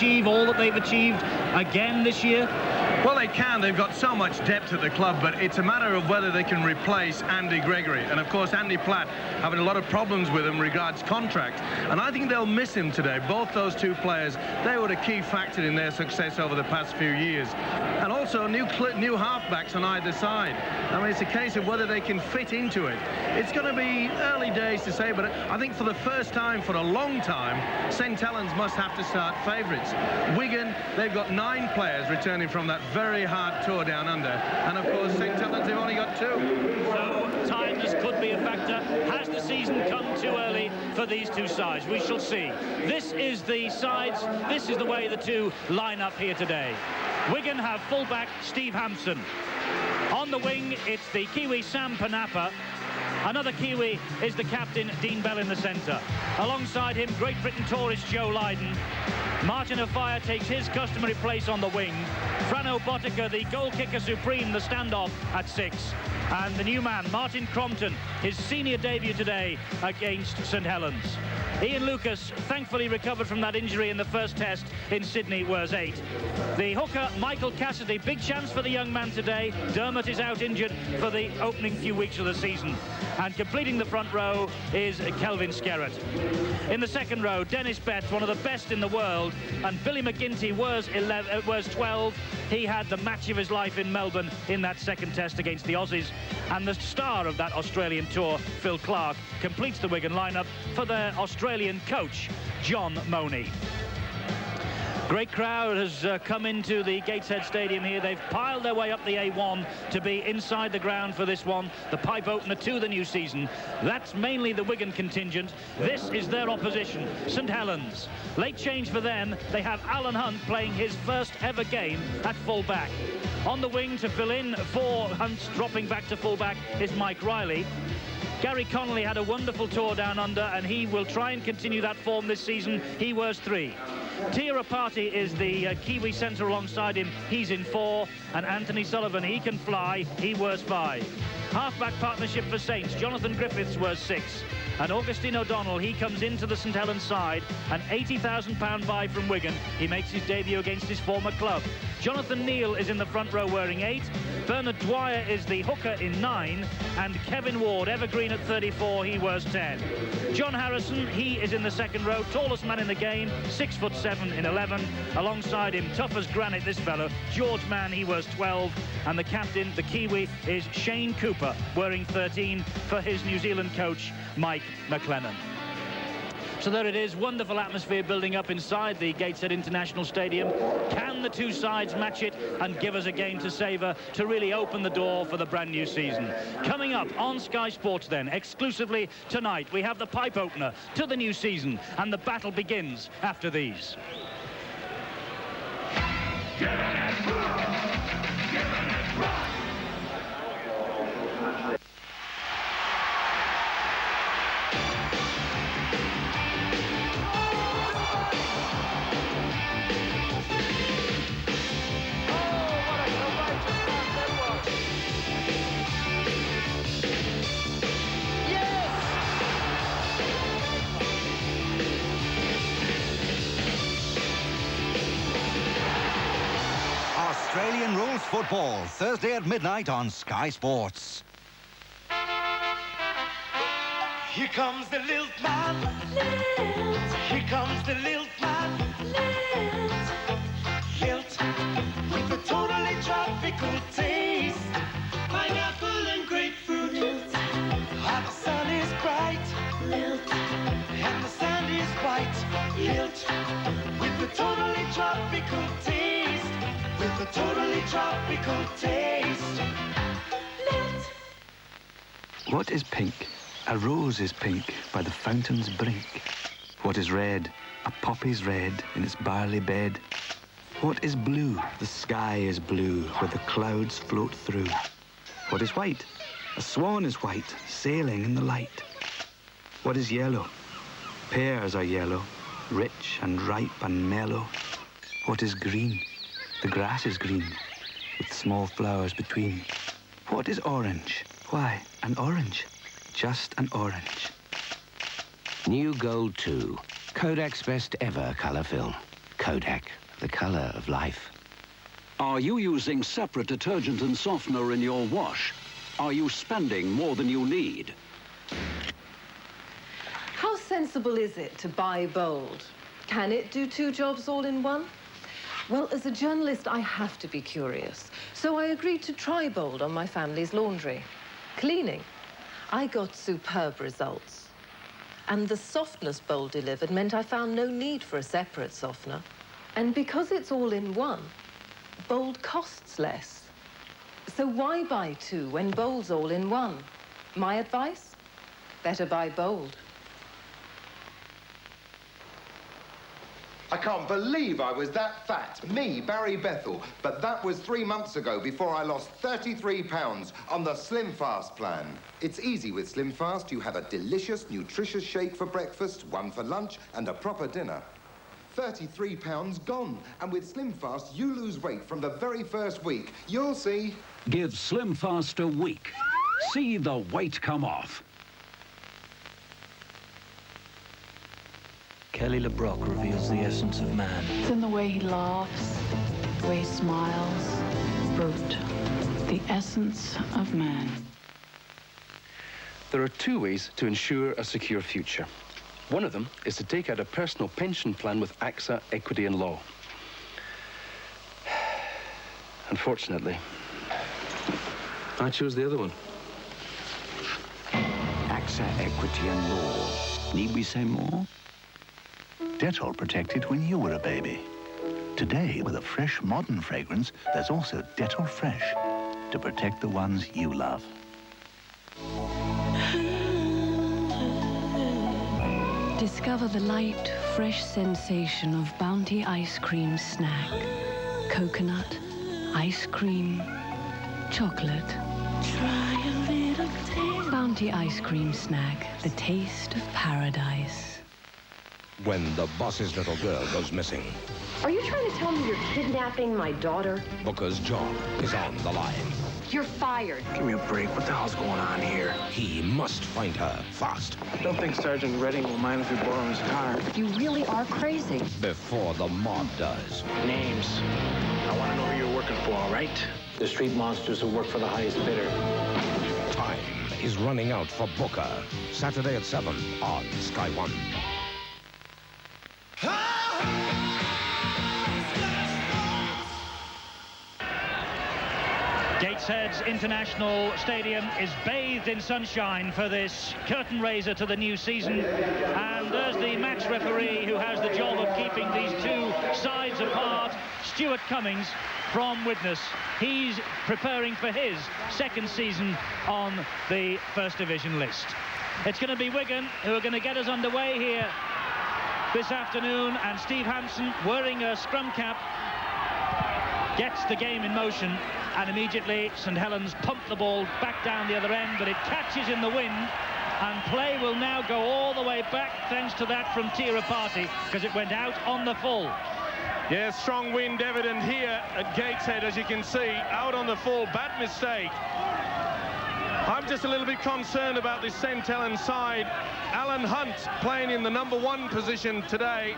achieve all that they've achieved again this year? Well, they can. They've got so much depth at the club, but it's a matter of whether they can replace Andy Gregory. And, of course, Andy Platt having a lot of problems with him regards contract. And I think they'll miss him today. Both those two players, they were a key factor in their success over the past few years. And also new halfbacks on either side. I mean, it's a case of whether they can fit into it. It's going to be early days to say, but I think for the first time for a long time, St Helens must have to start favourites. Wigan, they've got 9 players returning from that very hard tour down under, and of course St Helens have only got 2. So tiredness could be a factor. Has the season come too early for these two sides? We shall see. This is the sides, this is the way the two line up here today. Wigan have fullback Steve Hampson. On the wing, it's the Kiwi Sam Panapa. Another Kiwi is the captain, Dean Bell, in the centre. Alongside him, Great Britain tourist Joe Lydon. Martin Offiah takes his customary place on the wing. Frano Botica, the goal kicker supreme, the standoff at 6. And the new man, Martin Crompton, his senior debut today against St Helens. Ian Lucas thankfully recovered from that injury in the first test in Sydney, wears 8. The hooker, Michael Cassidy, big chance for the young man today. Dermot is out injured for the opening few weeks of the season. And completing the front row is Kelvin Skerrett. In the second row, Dennis Betts, one of the best in the world, and Billy McGinty wears 12. He had the match of his life in Melbourne in that second test against the Aussies. And the star of that Australian tour, Phil Clark, completes the Wigan lineup for their Australian coach, John Money. Great crowd has come into the Gateshead Stadium here. They've piled their way up the A1 to be inside the ground for this one, the pipe opener to the new season. That's mainly the Wigan contingent. This is their opposition, St Helens. Late change for them. They have Alan Hunt playing his first ever game at full-back. On the wing to fill in for Hunt's dropping back to full-back is Mike Riley. Gary Connolly had a wonderful tour down under, and he will try and continue that form this season. He wears 3. Tia Party is the Kiwi centre alongside him. He's in 4. And Anthony Sullivan, he can fly. He wears 5. Halfback partnership for Saints. Jonathan Griffiths wears 6. And Augustine O'Donnell, he comes into the St Helens side. An £80,000 buy from Wigan. He makes his debut against his former club. Jonathan Neal is in the front row wearing 8. Bernard Dwyer is the hooker in 9. And Kevin Ward, evergreen at 34, he wears 10. John Harrison, he is in the second row. Tallest man in the game, 6'7" in 11. Alongside him, tough as granite, this fellow, George Mann, he wears 12. And the captain, the Kiwi, is Shane Cooper, wearing 13 for his New Zealand coach, Mike McLennan. So there it is, wonderful atmosphere building up inside the Gateshead International Stadium. Can the two sides match it and give us a game to savour to really open the door for the brand new season? Coming up on Sky Sports then, exclusively tonight, we have the pipe opener to the new season, and the battle begins after these. Australian rules football, Thursday at midnight on Sky Sports. Here comes the lilt man, lilt. Here comes the lilt man, lilt. Lilt, with a totally tropical taste. Pineapple and grapefruit, lilt. And the sun is bright, lilt. And the sand is white, lilt. With a totally tropical taste. With a totally tropical taste. Lilt. What is pink? A rose is pink by the fountain's brink. What is red? A poppy's red in its barley bed. What is blue? The sky is blue where the clouds float through. What is white? A swan is white, sailing in the light. What is yellow? Pears are yellow, rich and ripe and mellow. What is green? The grass is green, with small flowers between. What is orange? Why, an orange. Just an orange. New Gold 2, Kodak's best ever colour film. Kodak, the colour of life. Are you using separate detergent and softener in your wash? Are you spending more than you need? How sensible is it to buy Bold? Can it do 2 jobs all in one? Well, as a journalist, I have to be curious. So I agreed to try Bold on my family's laundry. Cleaning. I got superb results. And the softness Bold delivered meant I found no need for a separate softener. And because it's all in one, Bold costs less. So why buy 2 when Bold's all in one? My advice? Better buy Bold. I can't believe I was that fat. Me, Barry Bethel. But that was 3 months ago before I lost 33 pounds on the Slim Fast plan. It's easy with Slim Fast. You have a delicious, nutritious shake for breakfast, 1 for lunch, and a proper dinner. 33 pounds gone. And with Slim Fast, you lose weight from the very first week. You'll see. Give Slim Fast a week. See the weight come off. Kelly LeBrock reveals the essence of man. It's in the way he laughs, the way he smiles. Brute, the essence of man. There are 2 ways to ensure a secure future. One of them is to take out a personal pension plan with AXA Equity and Law. Unfortunately, I chose the other one. AXA Equity and Law. Need we say more? Dettol protected when you were a baby. Today, with a fresh, modern fragrance, there's also Dettol Fresh to protect the ones you love. Discover the light, fresh sensation of Bounty ice cream snack. Coconut, ice cream, chocolate. Try a little taste. Bounty ice cream snack, the taste of paradise. When the boss's little girl goes missing, Are you trying to tell me you're kidnapping my daughter? Booker's job is on the line. You're fired. Give me a break. What the hell's going on here? He must find her fast. I don't think Sergeant Redding will mind if we borrow his car. You really are crazy. Before the mob does. Names. I want to know who you're working for, all right? The street monsters who work for the highest bidder. Time is running out for Booker. Saturday at 7 on Sky 1. Gateshead's International Stadium is bathed in sunshine for this curtain raiser to the new season. And there's the match referee who has the job of keeping these 2 sides apart, Stuart Cummings from Widnes. He's preparing for his 2nd season on the First Division list. It's going to be Wigan who are going to get us underway here this afternoon, and Steve Hampson, wearing a scrum cap, gets the game in motion, and immediately St Helens pump the ball back down the other end, but it catches in the wind, and play will now go all the way back thanks to that from Tira Party, because it went out on the full. Yeah, strong wind evident here at Gateshead, as you can see, out on the full. Bad mistake. I'm just a little bit concerned about this St Helens side. Alan Hunt playing in the #1 position today.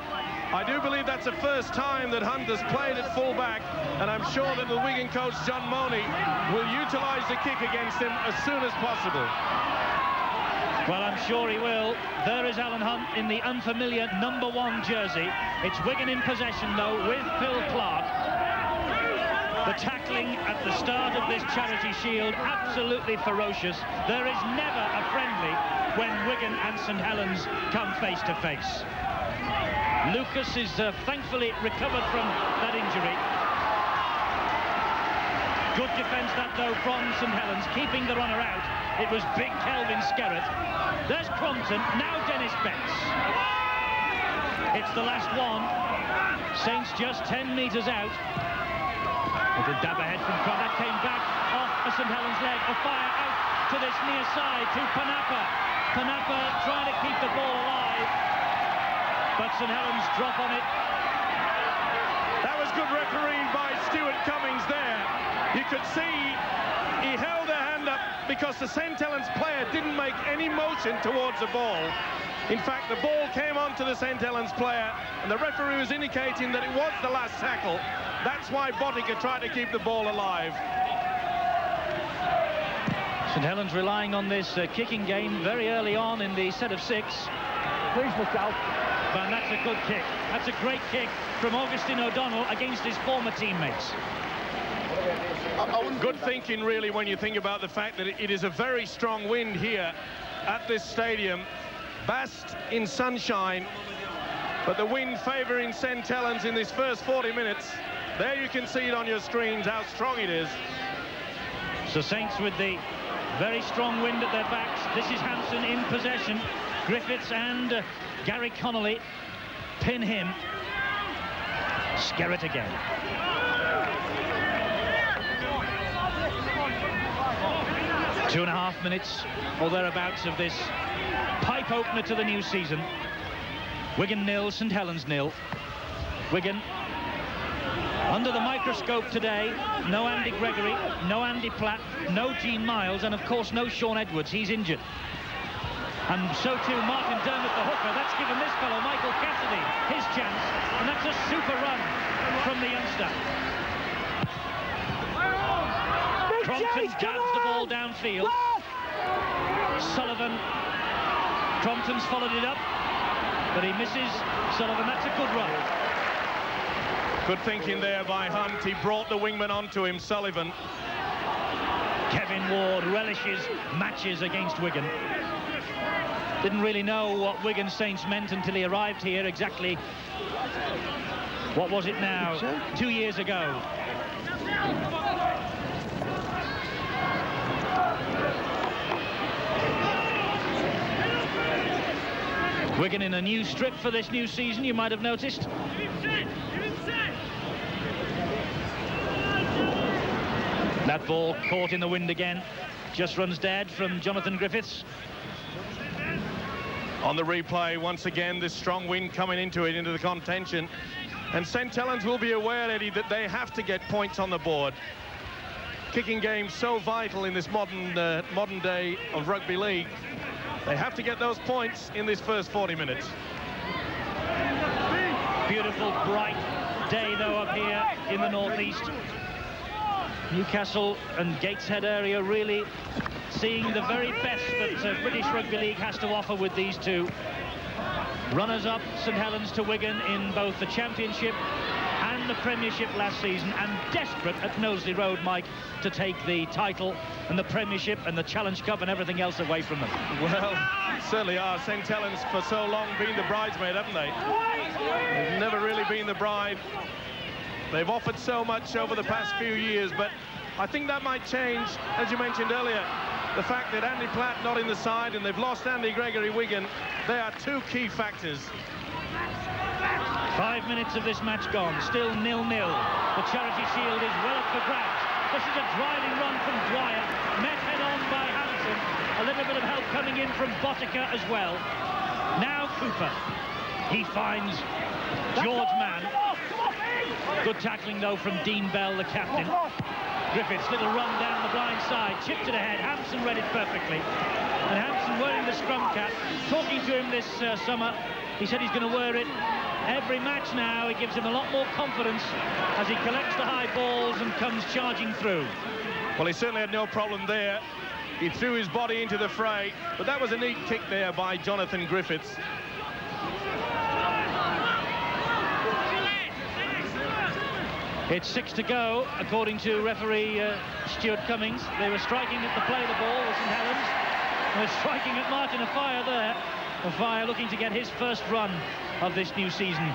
I do believe that's the first time that Hunt has played at full-back, and I'm sure that the Wigan coach, John Money, will utilise the kick against him as soon as possible. Well, I'm sure he will. There is Alan Hunt in the unfamiliar #1 jersey. It's Wigan in possession, though, with Phil Clark. The tackling at the start of this Charity Shield, absolutely ferocious. There is never a friendly when Wigan and St Helens come face to face. Lucas is thankfully recovered from that injury. Good defence that, though, from St Helens, keeping the runner out. It was big Kelvin Skerrett. There's Crompton, now Dennis Betts. It's the last one. Saints just 10 metres out. Little dab ahead from Crompton. That came back off a St Helens leg. A fire out to this near side to Panapa. Panapa trying to keep the ball alive, but St Helens drop on it. That was good refereeing by Stuart Cummings there. You could see he held a hand up because the St. Helens player didn't make any motion towards the ball. In fact, the ball came onto the St. Helens player, and the referee was indicating that it was the last tackle. That's why Botica tried to keep the ball alive. St. Helens relying on this kicking game very early on in the set of 6. Please look out. But that's a good kick. That's a great kick from Augustine O'Donnell against his former teammates. Good thinking, really, when you think about the fact that it is a very strong wind here at this stadium. Basked in sunshine, but the wind favouring St. Helens in this first 40 minutes. There you can see it on your screens, how strong it is. So Saints with the very strong wind at their backs. This is Hampson in possession. Griffiths and Gary Connolly pin him. Skerritt again. Two and a half minutes or thereabouts of this pipe opener to the new season. Wigan 0, St. Helens 0. Wigan under the microscope today. No Andy Gregory, no Andy Platt, no Gene Miles, and of course no Sean Edwards. He's injured. And so too Martin Dermott, the hooker. That's given this fellow, Michael Cassidy, his chance. And that's a super run from the youngster. Crompton jabs the ball downfield. Sullivan. Crompton's followed it up, but he misses Sullivan. That's a good run. Good thinking there by Hunt. He brought the wingman onto him, Sullivan. Kevin Ward relishes matches against Wigan. Didn't really know what Wigan Saints meant until he arrived here. Exactly, what was it now? 2 years ago. Wigan in a new strip for this new season, you might have noticed. That ball caught in the wind again. Just runs dead from Jonathan Griffiths. On the replay, once again, this strong wind coming into it, into the contention. And St. Helens will be aware, Eddie, that they have to get points on the board. Kicking game so vital in this modern day of rugby league. They have to get those points in this first 40 minutes. Beautiful, bright day, though, up here in the northeast. Newcastle and Gateshead area really seeing the very best that British Rugby League has to offer with these two. Runners-up, St. Helens to Wigan in both the Championship and the Premiership last season, and desperate at Knowsley Road, Mike, to take the title and the Premiership and the Challenge Cup and everything else away from them. Well, certainly are. St. Helens for so long been the bridesmaid, haven't they? They've never really been the bride. They've offered so much over the past few years, but I think that might change, as you mentioned earlier. The fact that Andy Platt not in the side and they've lost Andy Gregory Wigan, they are two key factors. 5 minutes of this match gone, still 0-0. The Charity Shield is well up for grabs. This is a driving run from Dwyer, met head-on by Hampson. A little bit of help coming in from Botica as well. Now Cooper. He finds George Mann. Good tackling, though, from Dean Bell, the captain. Griffiths, little run down the blind side, chipped it ahead. Hampson read it perfectly. And Hampson wearing the scrum cap. Talking to him this summer, he said he's going to wear it every match now. It gives him a lot more confidence as he collects the high balls and comes charging through. Well, he certainly had no problem there. He threw his body into the fray, but that was a neat kick there by Jonathan Griffiths. It's 6 to go, according to referee Stuart Cummings. They were striking at the play of the ball, the St. Helens. They're striking at Martin Afire there. Afire looking to get his first run of this new season.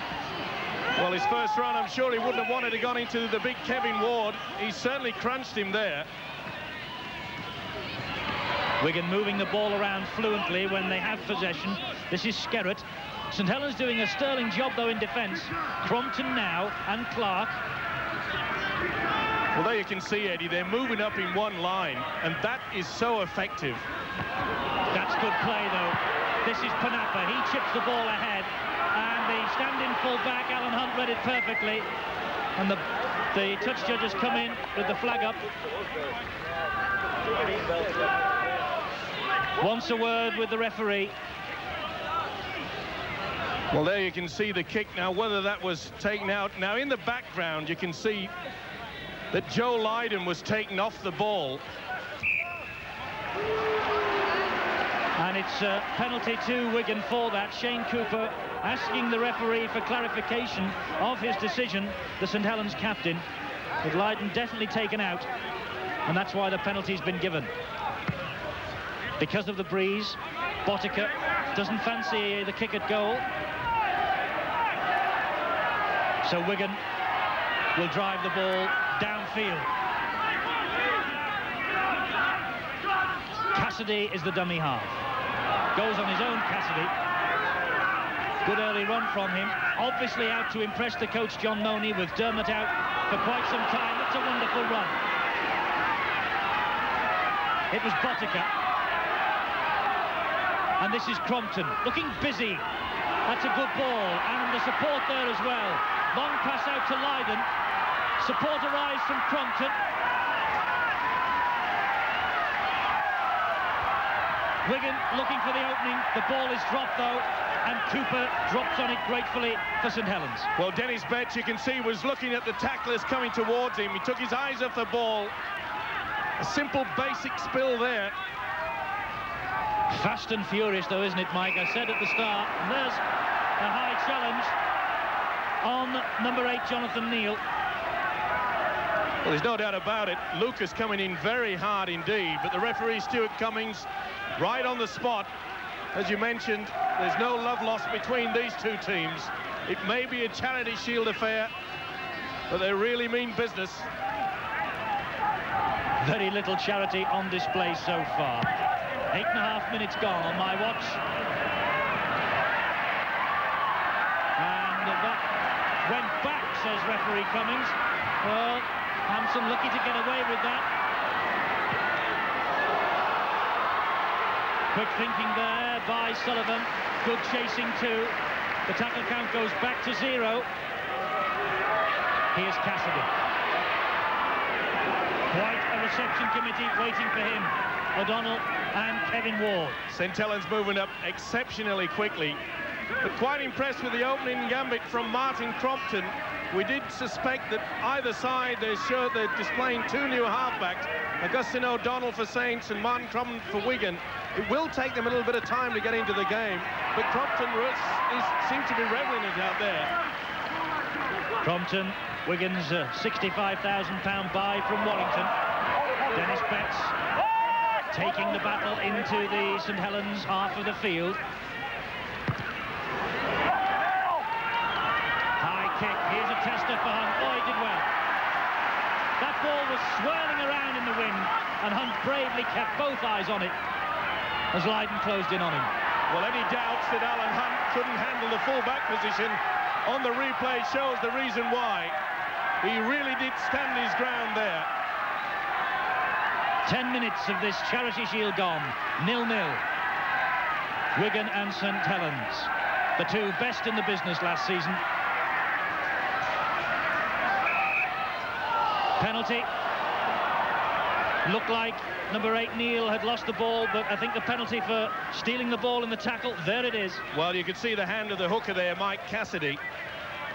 Well, his first run, I'm sure he wouldn't have wanted to gone into the big Kevin Ward. He certainly crunched him there. Wigan moving the ball around fluently when they have possession. This is Skerritt. St. Helens doing a sterling job, though, in defence. Crompton now and Clark. Well, there you can see, Eddie, they're moving up in one line, and that is so effective. That's good play, though. This is Panapa. He chips the ball ahead, and the stand-in full-back, Alan Hunt, read it perfectly. And the touch judges come in with the flag up. Wants a word with the referee. Well, there you can see the kick now, whether that was taken out. Now, in the background, you can see that Joe Lydon was taken off the ball. And it's a penalty to Wigan for that. Shane Cooper asking the referee for clarification of his decision, the St Helens captain, with Lydon definitely taken out, and that's why the penalty's been given. Because of the breeze, Botica doesn't fancy the kick at goal. So Wigan will drive the ball downfield. Cassidy is the dummy half. Goes on his own, Cassidy. Good early run from him. Obviously out to impress the coach, John Money, with Dermot out for quite some time. It's a wonderful run. It was Botica. And this is Crompton, looking busy. That's a good ball, and the support there as well. Long pass out to Lydon. Support arrives from Crompton. Wigan looking for the opening. The ball is dropped though, and Cooper drops on it gratefully for St Helens. Well, Dennis Betts, you can see, was looking at the tacklers coming towards him. He took his eyes off the ball. A simple, basic spill there. Fast and furious though, isn't it, Mike? I said at the start, and there's a high challenge on number 8, Jonathan Neal. Well, there's no doubt about it. Lucas coming in very hard indeed, but the referee, Stuart Cummings, right on the spot. As you mentioned, there's no love lost between these two teams. It may be a Charity Shield affair, but they really mean business. Very little charity on display so far. 8.5 minutes gone on my watch. And that went back, says referee Cummings. Well, Hampson lucky to get away with that. Quick thinking there by Sullivan. Good chasing too. The tackle count goes back to 0. Here's Cassidy. Quite a reception committee waiting for him. O'Donnell and Kevin Ward. St Helens moving up exceptionally quickly, but quite impressed with the opening gambit from Martin Crompton. We did suspect that either side, they're displaying 2 new halfbacks, Augustine O'Donnell for Saints and Martin Crompton for Wigan. It will take them a little bit of time to get into the game, but Crompton seems to be reveling it out there. Crompton, Wigan's £65,000 buy from Warrington. Dennis Betts taking the battle into the St Helens half of the field. High kick, here's a tester for Hunt. Oh, he did well. That ball was swirling around in the wind, and Hunt bravely kept both eyes on it as Lydon closed in on him. Well, any doubts that Alan Hunt couldn't handle the full-back position on the replay shows the reason why. He really did stand his ground there. 10 minutes of this Charity Shield gone, 0-0. Wigan and St Helens, the two best in the business last season. Penalty. Looked like number 8 Neal had lost the ball, but I think the penalty for stealing the ball in the tackle, there it is. Well, you could see the hand of the hooker there, Mike Cassidy.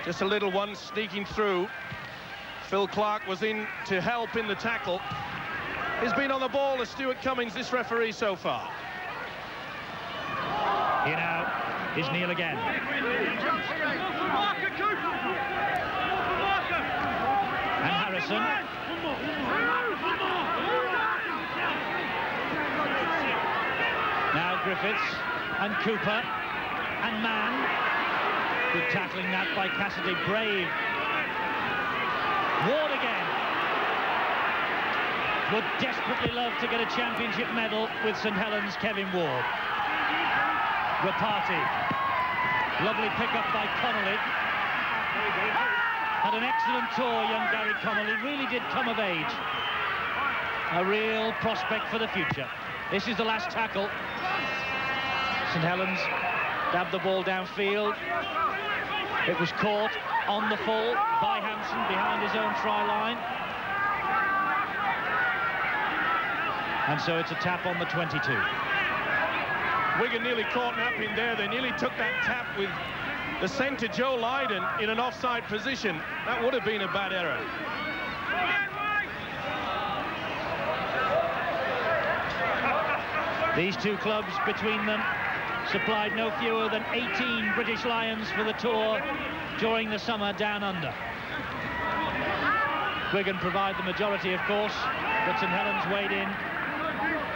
Just a little one sneaking through. Phil Clark was in to help in the tackle. He's been on the ball as Stuart Cummings, this referee so far. Here now is Neal again. And Harrison. Now Griffiths and Cooper and Mann. Good tackling that by Cassidy. Brave. Ward again. Would desperately love to get a championship medal with St Helens, Kevin Ward. Rapati. Lovely pick-up by Connolly. Had an excellent tour, young Gary Connolly. Really did come of age. A real prospect for the future. This is the last tackle. St Helens dabbed the ball downfield. It was caught on the full by Hampson behind behind his own try line. And so it's a tap on the 22. Wigan nearly caught napping there. They nearly took that tap with the centre Joe Lydon in an offside position. That would have been a bad error. These two clubs between them supplied no fewer than 18 British Lions for the tour during the summer down under. Wigan provide the majority, of course, but St Helens weighed in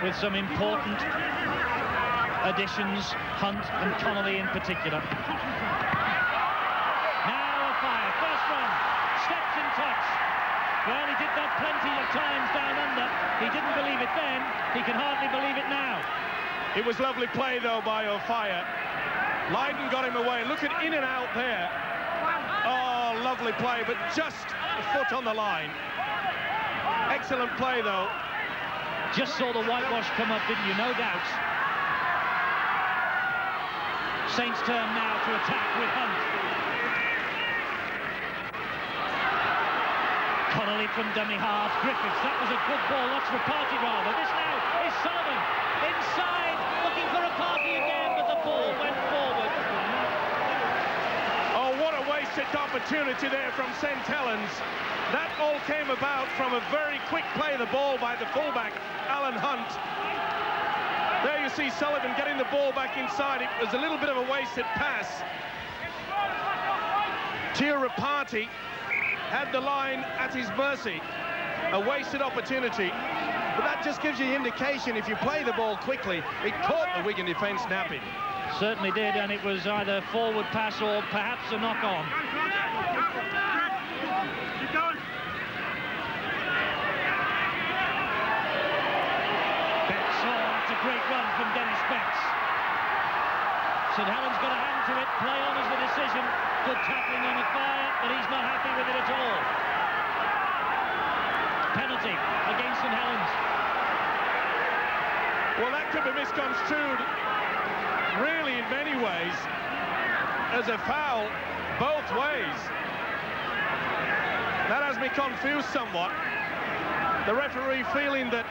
with some important additions, Hunt and Connolly in particular. Now a fire, first one, steps in touch. Well, he did that plenty of times down under. He didn't believe it then, he can hardly believe it now. It was lovely play, though, by O'Fire. Lydon got him away. Look at in and out there. Oh, lovely play, but just a foot on the line. Excellent play, though. Just saw the whitewash come up, didn't you? No doubt. Saints' turn now to attack with Hunt. Connolly from dummy half. Griffiths, that was a good ball. That's for Party rather. This now is Sullivan. Inside, looking for a Party again, but the ball went forward. Oh, what a wasted opportunity there from St Helens. That all came about from a very quick play of the ball by the fullback, Alan Hunt. There you see Sullivan getting the ball back inside. It was a little bit of a wasted pass. Tira Party had the line at his mercy. A wasted opportunity. But that just gives you the indication, if you play the ball quickly, it caught the Wigan defence napping. Certainly did, and it was either forward pass or perhaps a knock-on. Betts, oh, that's a great run from Dennis Betts. St Helens got a hand to it, play on is the decision. Good tackling on O'Fire, but he's not happy with it at all. Penalty against St Helens. Well, that could be misconstrued, really, in many ways, as a foul both ways. That has me confused somewhat. The referee feeling that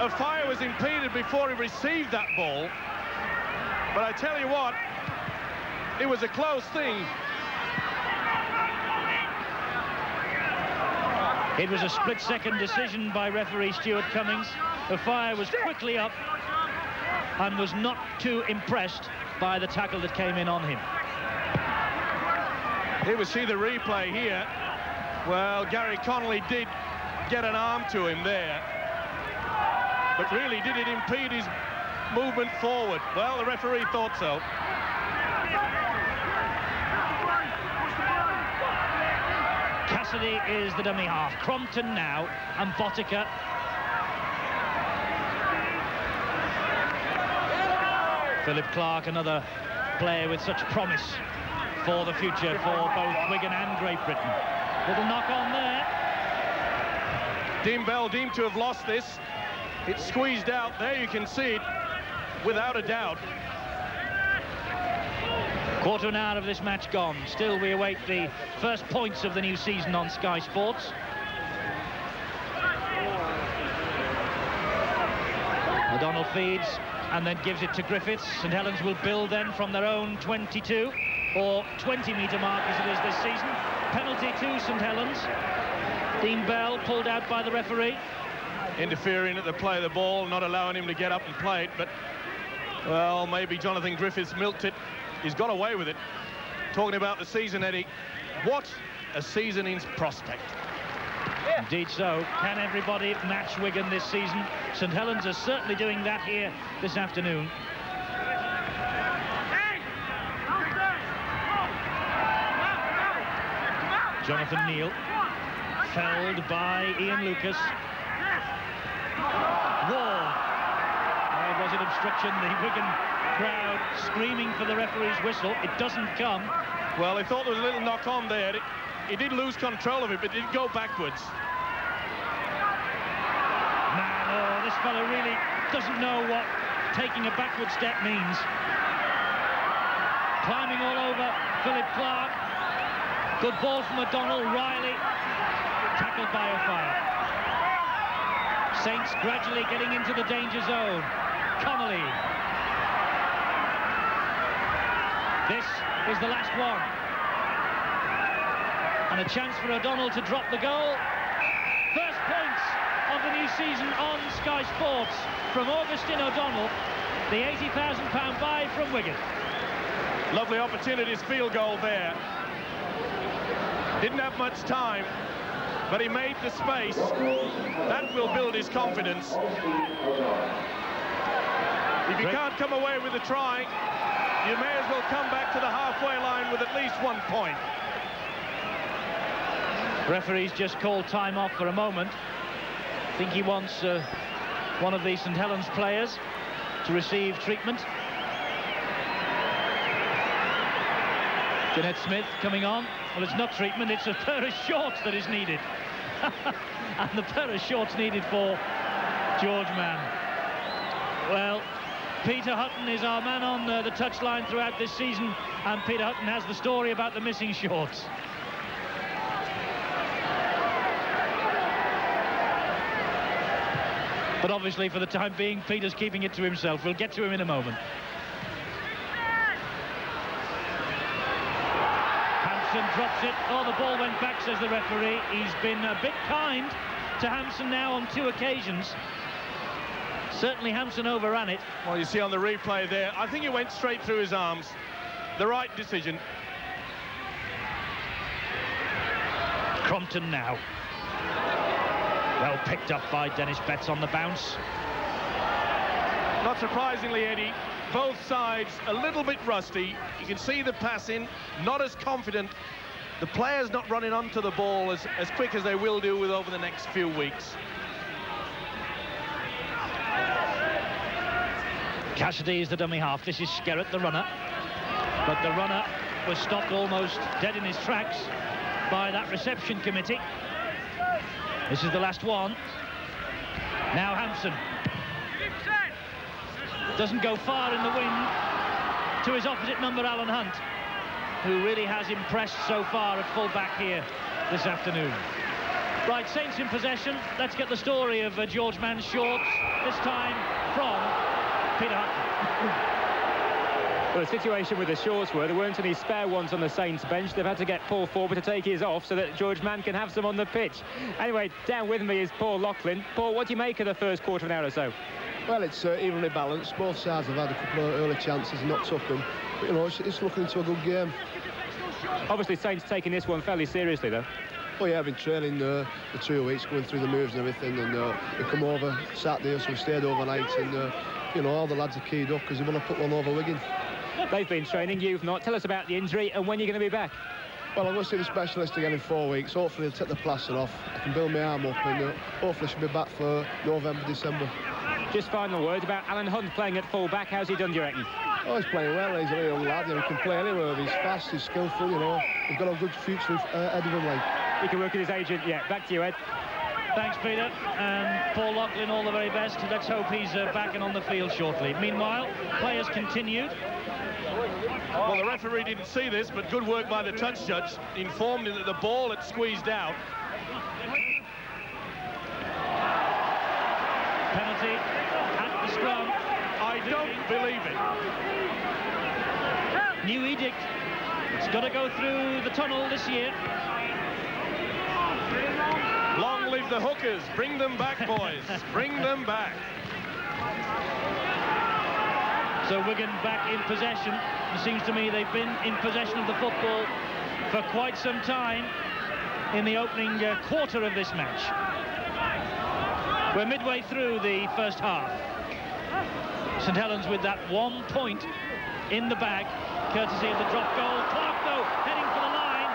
O'Fire was impeded before he received that ball. But I tell you what, it was a close thing. It was a split-second decision by referee Stuart Cummings. O'Fire was quickly up and was not too impressed by the tackle that came in on him. Here we see the replay here. Well, Gary Connolly did get an arm to him there. But really, did it impede his movement forward? Well, the referee thought so. Cassidy is the dummy half. Crompton now, and Botica. Philip Clark, another player with such promise for the future for both Wigan and Great Britain. Little knock on there. Dean Bell deemed to have lost this. It's squeezed out. There you can see it, without a doubt. Quarter of an hour of this match gone. Still, we await the first points of the new season on Sky Sports. O'Donnell feeds and then gives it to Griffiths. St Helens will build then from their own 22 or 20-metre mark as it is this season. Penalty to St Helens. Dean Bell pulled out by the referee. Interfering at the play of the ball, not allowing him to get up and play it, but, well, maybe Jonathan Griffiths milked it. He's got away with it. Talking about the season, Eddie, what a season in prospect. Indeed so. Can everybody match Wigan this season? St Helens are certainly doing that here this afternoon. Jonathan Neal, felled by Ian Lucas. Wall. There was an obstruction. The Wigan crowd screaming for the referee's whistle. It doesn't come. Well, they thought there was a little knock on there. He did lose control of it, but it did go backwards. Man, oh, this fellow really doesn't know what taking a backward step means. Climbing all over Philip Clark. Good ball from O'Donnell. Riley held by O'Fire. Saints gradually getting into the danger zone. Connolly. This is the last one. And a chance for O'Donnell to drop the goal. First points of the new season on Sky Sports from Augustine O'Donnell, the £80,000 buy from Wigan. Lovely opportunities, field goal there. Didn't have much time, but he made the space. That will build his confidence. If you can't come away with a try, you may as well come back to the halfway line with at least 1 point. Referee's just called time off for a moment. I think he wants one of the St Helens players to receive treatment. Jeanette Smith coming on. Well, it's not treatment, it's a pair of shorts that is needed. And the pair of shorts needed for George Mann. Well, Peter Hutton is our man on the touchline throughout this season, and Peter Hutton has the story about the missing shorts. But obviously, for the time being, Peter's keeping it to himself. We'll get to him in a moment. Hampson drops it. Oh, the ball went back, says the referee. He's been a bit kind to Hampson now on 2 occasions. Certainly Hampson overran it. Well, you see on the replay there, I think it went straight through his arms. The right decision. Crompton now. Well picked up by Dennis Betts on the bounce. Not surprisingly, Eddie, both sides a little bit rusty. You can see the passing, not as confident. The players not running onto the ball as quick as they will do with over the next few weeks. Cassidy is the dummy half. This is Skerrett, the runner. But the runner was stopped almost dead in his tracks by that reception committee. This is the last one. Now Hampson. Doesn't go far in the wind to his opposite number, Alan Hunt, who really has impressed so far at full-back here this afternoon. Right, Saints in possession. Let's get the story of George Mann's shorts, this time from Peter Hutton. Well, the situation with the shorts were there weren't any spare ones on the Saints bench. They've had to get Paul Forward to take his off so that George Mann can have some on the pitch. Anyway, down with me is Paul Loughlin. Paul, what do you make of the first quarter of an hour or so? Well, it's evenly balanced. Both sides have had a couple of early chances and not took them. But, you know, it's looking into a good game. Obviously, Saints taking this one fairly seriously, though. Oh, yeah, I've been training for 2 weeks, going through the moves and everything, and we come over Saturday, so we stayed overnight, and, you know, all the lads are keyed up because they want to put one over Wigan. They've been training, you've not. Tell us about the injury and when you're going to be back. Well, I'm going to see the specialist again in 4 weeks. Hopefully he'll take the plaster off. I can build my arm up, and hopefully she'll be back for November, December. Just final word about Alan Hunt playing at full-back. How's he done, do you reckon? Oh, he's playing well. He's a young lad. You know, he can play anywhere. He's fast, he's skillful, you know. He's got a good future ahead of him, like. He can work with his agent. Yeah, back to you, Ed. Thanks, Peter. And Paul Loughlin, all the very best. Let's hope he's back and on the field shortly. Meanwhile, players continued. Well, the referee didn't see this, but good work by the touch judge. Informed him that the ball had squeezed out. Penalty at the scrum. I don't believe it. New edict. It's got to go through the tunnel this year. Long live the hookers. Bring them back, boys. Bring them back. So Wigan back in possession. It seems to me they've been in possession of the football for quite some time in the opening quarter of this match. We're midway through the first half. St Helens with that 1 point in the bag, courtesy of the drop goal. Clark, though, heading for the line.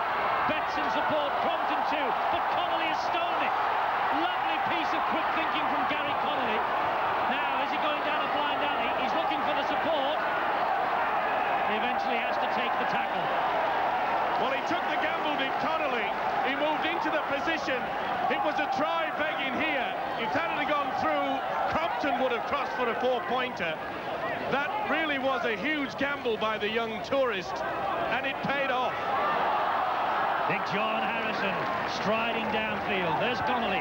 Betts in support, Crompton too, but Connolly has stolen it. Lovely piece of quick thinking from Gary Connolly. Now, is he going down a blind alley? He's looking for the support. He eventually has to take the tackle. Well, he took the gamble, did Connolly. He moved into the position. It was a try begging here. If that had gone through, Crompton would have crossed for a 4-pointer. That really was a huge gamble by the young tourist, and it paid off. Big John Harrison striding downfield. There's Connolly.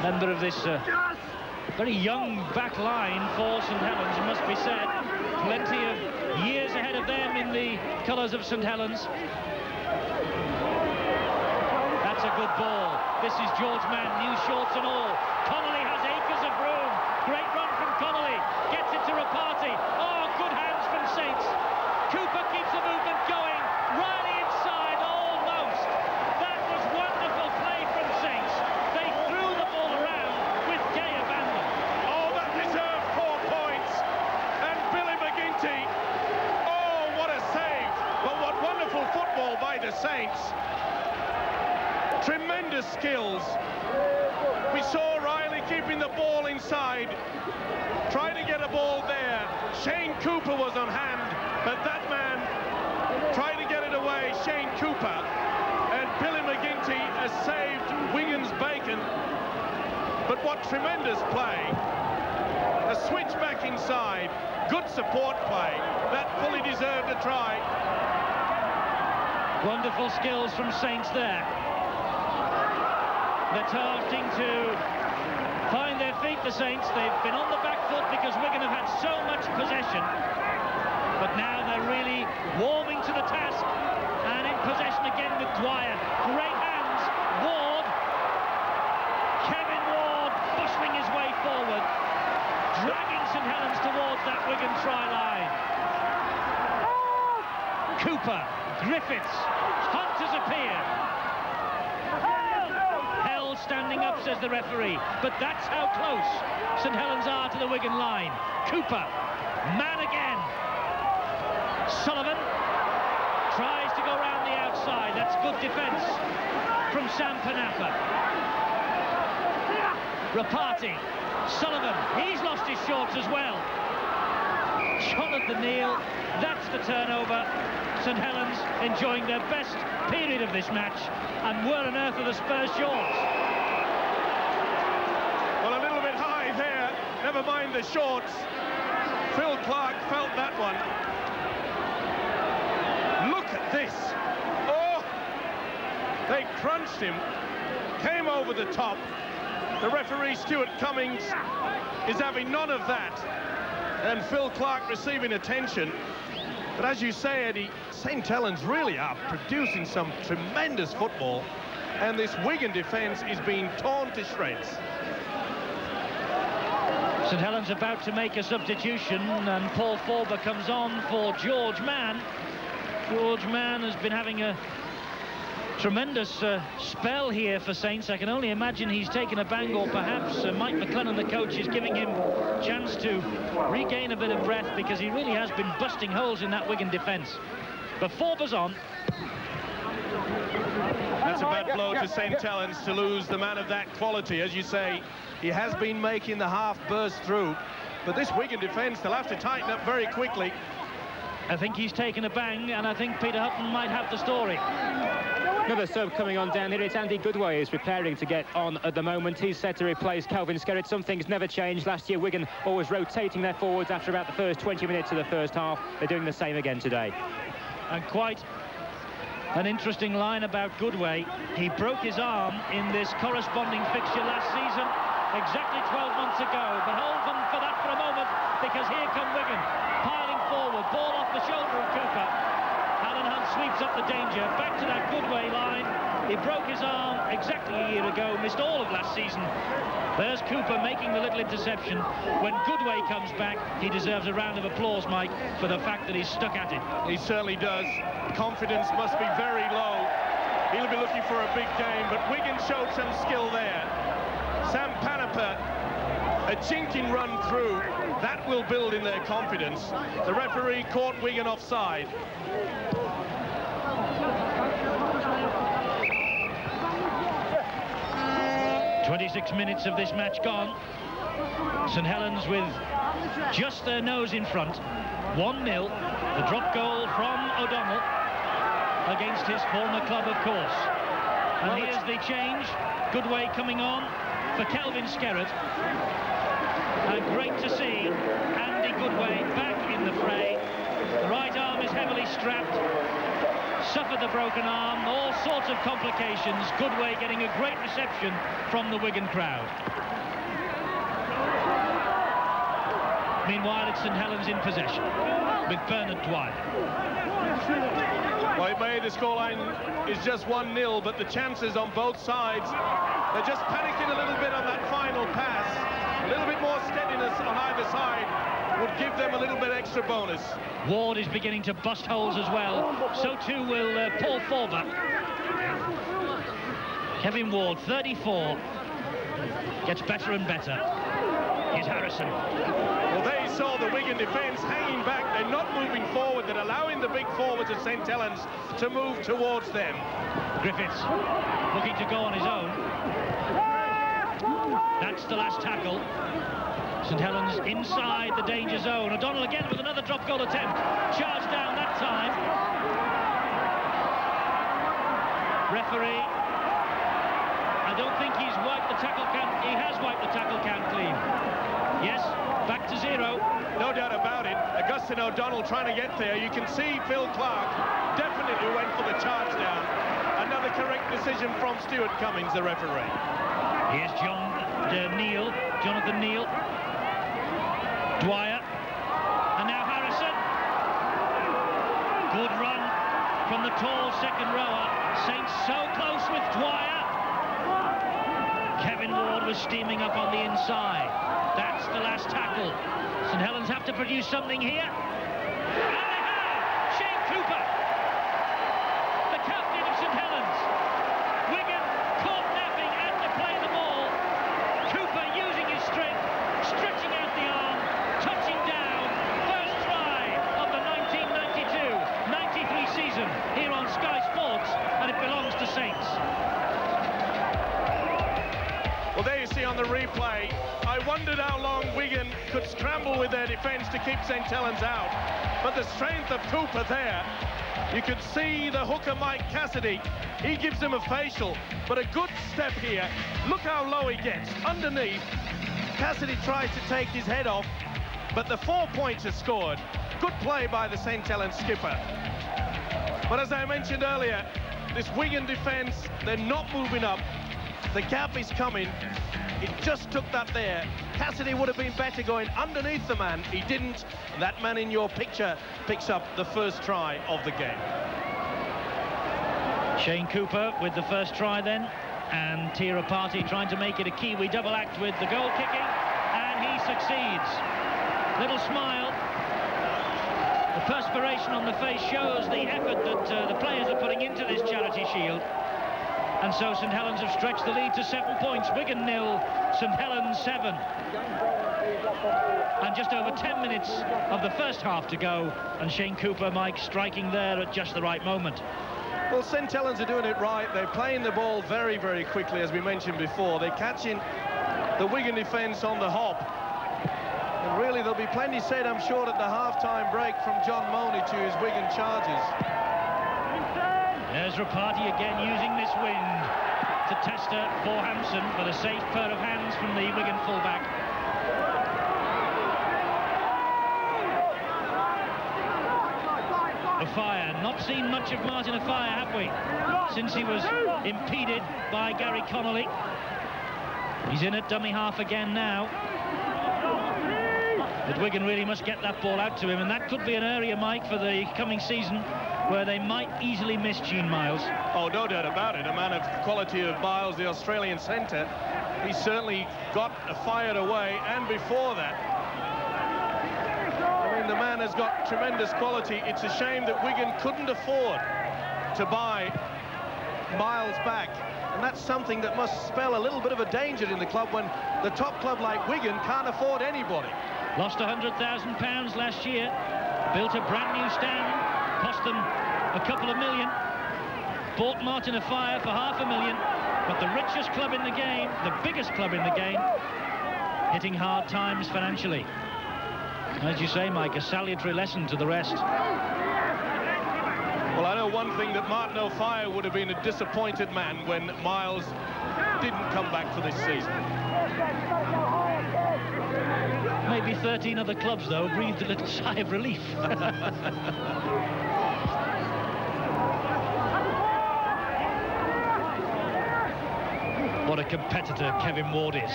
Member of this very young back line for St Helens, it must be said. Plenty of years ahead of them in the colours of St Helens. That's a good ball. This is George Mann, new shorts and all. Connolly has acres of room. Great run from Connolly. Gets it to Rapati. Oh, good hands from Saints. Cooper keeps the movement going. Riley inside, almost. That was wonderful play from Saints. They threw the ball around with gay abandon. Oh, that deserved 4 points. And Billy McGuinty. Oh, what a save. But what wonderful football by the Saints. Tremendous skills. We saw Riley keeping the ball inside, trying to get a ball there. Shane Cooper was on hand, but that man tried to get it away, Shane Cooper. And Billy McGuinty has saved Wigan's bacon. But what tremendous play. A switch back inside, good support play. That fully deserved a try. Wonderful skills from Saints there. They're starting to find their feet, the Saints. They've been on the back foot because Wigan have had so much possession. But now they're really warming to the task. And in possession again with Dwyer. Great hands. Ward. Kevin Ward bustling his way forward. Dragging St Helens towards that Wigan try line. Cooper. Griffiths. Hunt has appeared. Standing up, says the referee, but that's how close St Helens are to the Wigan line. Cooper, man again. Sullivan tries to go round the outside. That's good defence from Sam Panapa. Rapati, Sullivan, he's lost his shorts as well. Jonathan Neal, that's the turnover. St Helens enjoying their best period of this match, and where on earth are the Spurs shorts? Never mind the shorts. Phil Clark felt that one. Look at this. Oh! They crunched him. Came over the top. The referee, Stuart Cummings, is having none of that. And Phil Clark receiving attention. But as you say, Eddie, St Helens really are producing some tremendous football. And this Wigan defence is being torn to shreds. St Helens about to make a substitution, and Paul Forber comes on for George Mann. George Mann has been having a tremendous spell here for Saints. I can only imagine he's taken a bang, or perhaps Mike McLennan, the coach, is giving him a chance to regain a bit of breath, because he really has been busting holes in that Wigan defence. But Forber's on. That's a bad blow to St Helens to lose the man of that quality. As you say, he has been making the half burst through, but this Wigan defence, they'll have to tighten up very quickly. I think he's taken a bang, and I think Peter Hutton might have the story. Another sub coming on down here. It's Andy Goodway who's preparing to get on at the moment. He's set to replace Kelvin Skerritt. Some things never changed. Last year, Wigan always rotating their forwards after about the first 20 minutes of the first half. They're doing the same again today. And quite an interesting line about Goodway. He broke his arm in this corresponding fixture last season, exactly 12 months ago. But hold them for that for a moment, because here come Wigan, piling forward, ball off the shoulder of Cooper. Alan Hunt sweeps up the danger, back to that Goodway line. He broke his arm exactly a year ago, missed all of last season. There's Cooper making the little interception. When Goodway comes back, he deserves a round of applause, Mike, for the fact that he's stuck at it. He certainly does. Confidence must be very low. He'll be looking for a big game, but Wigan showed some skill there. Sam Panapa, a chinking run through, that will build in their confidence. The referee caught Wigan offside. "26 minutes of this match gone. St Helens with just their nose in front. 1-0. The drop goal from O'Donnell against his former club, of course. And here's the change. Goodway coming on for Kelvin Skerritt. And great to see Andy Goodway back in the fray. The right arm is heavily strapped. suffered the broken arm, all sorts of complications. Goodway getting a great reception from the Wigan crowd. Meanwhile, it's St Helens in possession with Bernard Dwyer. Well, it may the scoreline is just 1-0, but the chances on both sides, they're just panicking a little bit on that final pass. A little bit more steadiness on either side would give them a little bit extra bonus. Ward is beginning to bust holes as well. So too will Paul Forber. Kevin Ward, 34, gets better and better. Here's Harrison. Well, there you saw the Wigan defence hanging back. They're not moving forward. They're allowing the big forwards of St Helens to move towards them. Griffiths looking to go on his own. That's the last tackle. St Helens inside the danger zone. O'Donnell again with another drop goal attempt. Charged down that time. Referee, I don't think he's wiped the tackle count. He has wiped the tackle count clean. Yes, back to 0. No doubt about it. Augustine O'Donnell trying to get there. You can see Phil Clark definitely went for the charge down. Another correct decision from Stuart Cummings, the referee. Here's Jonathan Neal. Dwyer. And now Harrison. Good run from the tall second rower. Saints so close with Dwyer. Kevin Ward was steaming up on the inside. That's the last tackle. St Helens have to produce something here. And they have! Shane Cooper, the captain of St Helens. Wigan caught napping and to play the ball. Cooper using his strength, stretching out the arm, touching down. First try of the 1992-93 season here on Sky Sports, and it belongs to Saints. Well, there you see on the replay, I wondered how long Wigan could scramble with their defence to keep St Helens out. But the strength of Cooper there, you could see the hooker Mike Cassidy. He gives him a facial, but a good step here. Look how low he gets. Underneath, Cassidy tries to take his head off, but the 4 points are scored. Good play by the St Helens skipper. But as I mentioned earlier, this Wigan defence, they're not moving up. The gap is coming. It just took that there. Cassidy would have been better going underneath the man. He didn't. That man in your picture picks up the first try of the game. Shane Cooper with the first try then. And Tira Party trying to make it a Kiwi double act with the goal kicking. And he succeeds. Little smile. The perspiration on the face shows the effort that the players are putting into this Charity Shield. And so St Helens have stretched the lead to 7 points. Wigan 0, St Helens 7. And just over 10 minutes of the first half to go. And Shane Cooper, Mike, striking there at just the right moment. Well, St Helens are doing it right. They're playing the ball very, very quickly, as we mentioned before. They're catching the Wigan defence on the hop. And really, there'll be plenty said, I'm sure, at the half-time break from John Money to his Wigan charges. There's Rapati again using this wind to tester for Hampson, but a safe pair of hands from the Wigan fullback. Afire, not seen much of Martin Afire, have we? Since he was impeded by Gary Connolly. He's in at dummy half again now. But Wigan really must get that ball out to him, and that could be an area, Mike, for the coming season where they might easily miss Gene Miles. Oh, no doubt about it. A man of quality of Miles, the Australian centre. He certainly got fired away, and before that. I mean, the man has got tremendous quality. It's a shame that Wigan couldn't afford to buy Miles back. And that's something that must spell a little bit of a danger in the club when the top club like Wigan can't afford anybody. Lost £100,000 last year, built a brand new stand, cost them a couple of million, bought Martin Afire for $500,000, but the richest club in the game, the biggest club in the game, hitting hard times financially. As you say, Mike, a salutary lesson to the rest. Well, I know one thing, that Martin O'Fire would have been a disappointed man when Miles didn't come back for this season. Maybe 13 other clubs, though, breathed a little sigh of relief. What a competitor Kevin Ward is.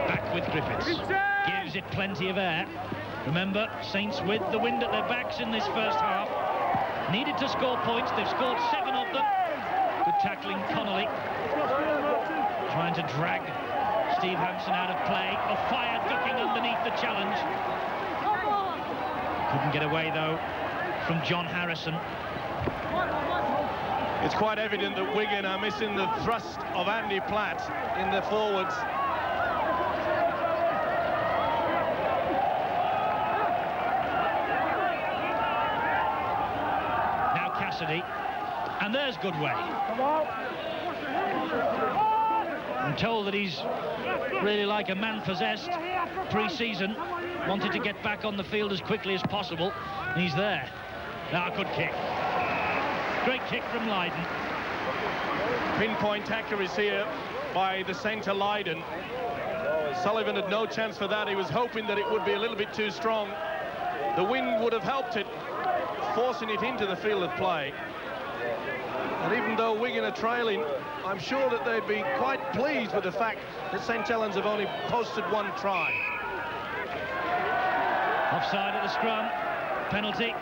Back with Griffiths. Gives it plenty of air. Remember, Saints with the wind at their backs in this first half. Needed to score points. They've scored 7 of them. Good tackling, Connolly. Trying to drag Steve Hampson out of play. Fire ducking underneath the challenge. Couldn't get away, though, from John Harrison. It's quite evident that Wigan are missing the thrust of Andy Platt in the forwards. Now Cassidy, and there's Goodway. I'm told that he's really like a man possessed pre-season, wanted to get back on the field as quickly as possible, and he's there. Now, good kick. Great kick from Lydon. Pinpoint accuracy here by the centre Lydon. Sullivan had no chance for that. He was hoping that it would be a little bit too strong. The wind would have helped it, forcing it into the field of play. And even though Wigan are trailing, I'm sure that they'd be quite pleased with the fact that St Helens have only posted 1 try. Offside at the scrum. Penalty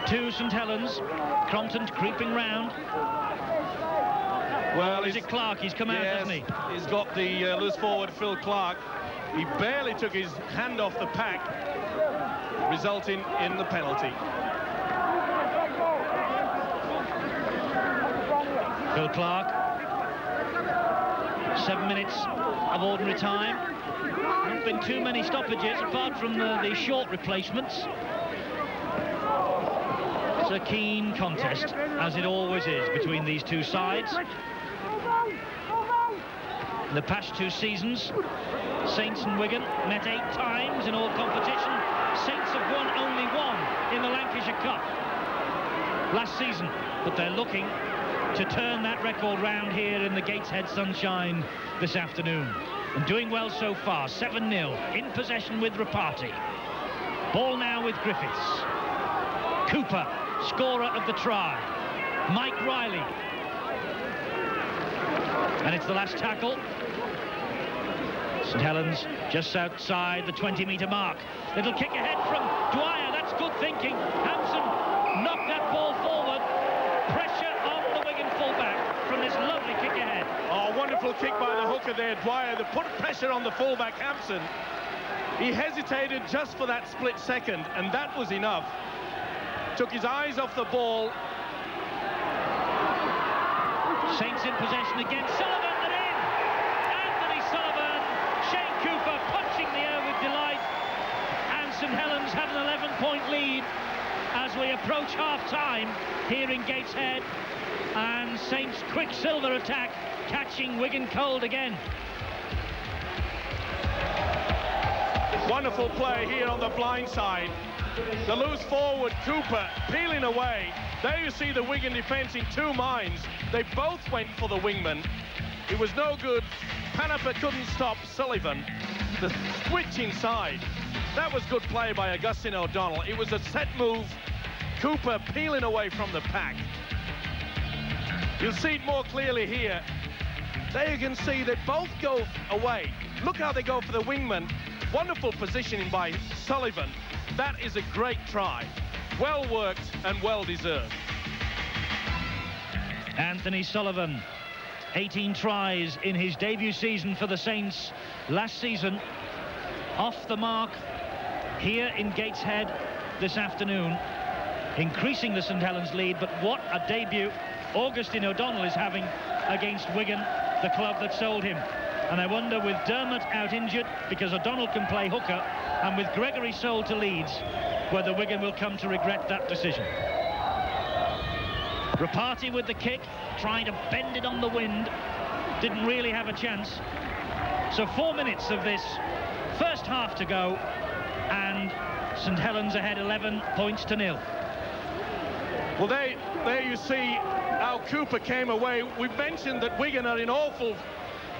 to St Helens. Crompton creeping round. Well, is it Clark? He's come out, hasn't he? He's got the loose forward, Phil Clark. He barely took his hand off the pack, resulting in the penalty. Phil Clark. 7 minutes of ordinary time. Not been too many stoppages apart from the short replacements. It's a keen contest, as it always is, between these two sides. In the past 2 seasons, Saints and Wigan met 8 times in all competition. Saints have won only 1 in the Lancashire Cup last season, but they're looking to turn that record round here in the Gateshead sunshine this afternoon. And doing well so far, 7-0, in possession with Rapati. Ball now with Griffiths. Cooper, scorer of the try. Mike Riley. And it's the last tackle. St Helens just outside the 20-metre mark. Little kick ahead from Dwyer. That's good thinking. Hampson knocked that ball forward. Pressure on the Wigan fullback from this lovely kick ahead. Oh, wonderful kick by the hooker there, Dwyer. They put pressure on the fullback, Hampson. He hesitated just for that split second, and that was enough. Took his eyes off the ball. Saints in possession again. Sullivan and in! Anthony Sullivan, Shane Cooper punching the air with delight. And St Helens have an 11-point lead as we approach half-time here in Gateshead. And Saints' Quicksilver attack catching Wigan cold again. Wonderful play here on the blind side. The loose forward, Cooper, peeling away. There you see the Wigan defence in 2 minds. They both went for the wingman. It was no good. Panapa couldn't stop Sullivan. The switch inside. That was good play by Augustine O'Donnell. It was a set move. Cooper peeling away from the pack. You'll see it more clearly here. There you can see they both go away. Look how they go for the wingman. Wonderful positioning by Sullivan. That is a great try. Well worked and well deserved. Anthony Sullivan, 18 tries in his debut season for the Saints last season. Off the mark here in Gateshead this afternoon, increasing the St Helens lead. But what a debut Augustine O'Donnell is having against Wigan, the club that sold him. And I wonder, with Dermott out injured, because O'Donnell can play hooker, and with Gregory sold to Leeds, whether Wigan will come to regret that decision. Rapati with the kick, trying to bend it on the wind. Didn't really have a chance. So 4 minutes of this first half to go, and St Helens ahead 11 points to 0. Well, there you see how Cooper came away. We've mentioned that Wigan are in awful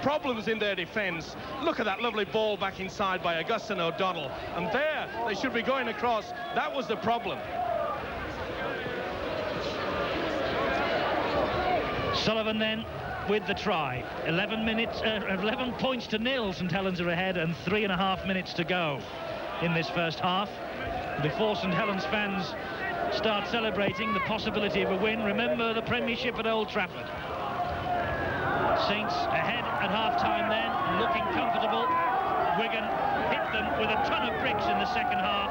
problems in their defence. Look at that lovely ball back inside by Augustine O'Donnell. And there, they should be going across. That was the problem. Sullivan then with the try. 11 points to nil. St Helens are ahead and 3.5 minutes to go in this first half. Before St Helens fans start celebrating the possibility of a win, remember the Premiership at Old Trafford. Saints ahead at half-time then, looking comfortable. Wigan hit them with a ton of bricks in the second half,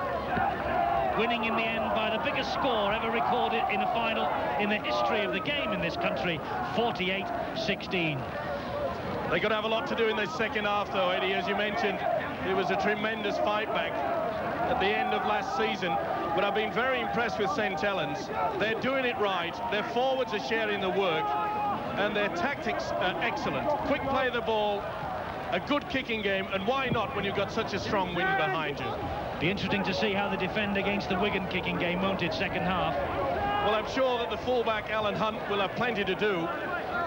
winning in the end by the biggest score ever recorded in a final in the history of the game in this country, 48-16. They're going to have a lot to do in this second half, though, Eddie. As you mentioned, it was a tremendous fight back at the end of last season. But I've been very impressed with St Helens. They're doing it right. Their forwards are sharing the work. And their tactics are excellent. Quick play of the ball, a good kicking game. And why not when you've got such a strong wind behind you? Be interesting to see how they defend against the Wigan kicking game, won't it, second half? Well, I'm sure that the fullback, Alan Hunt, will have plenty to do.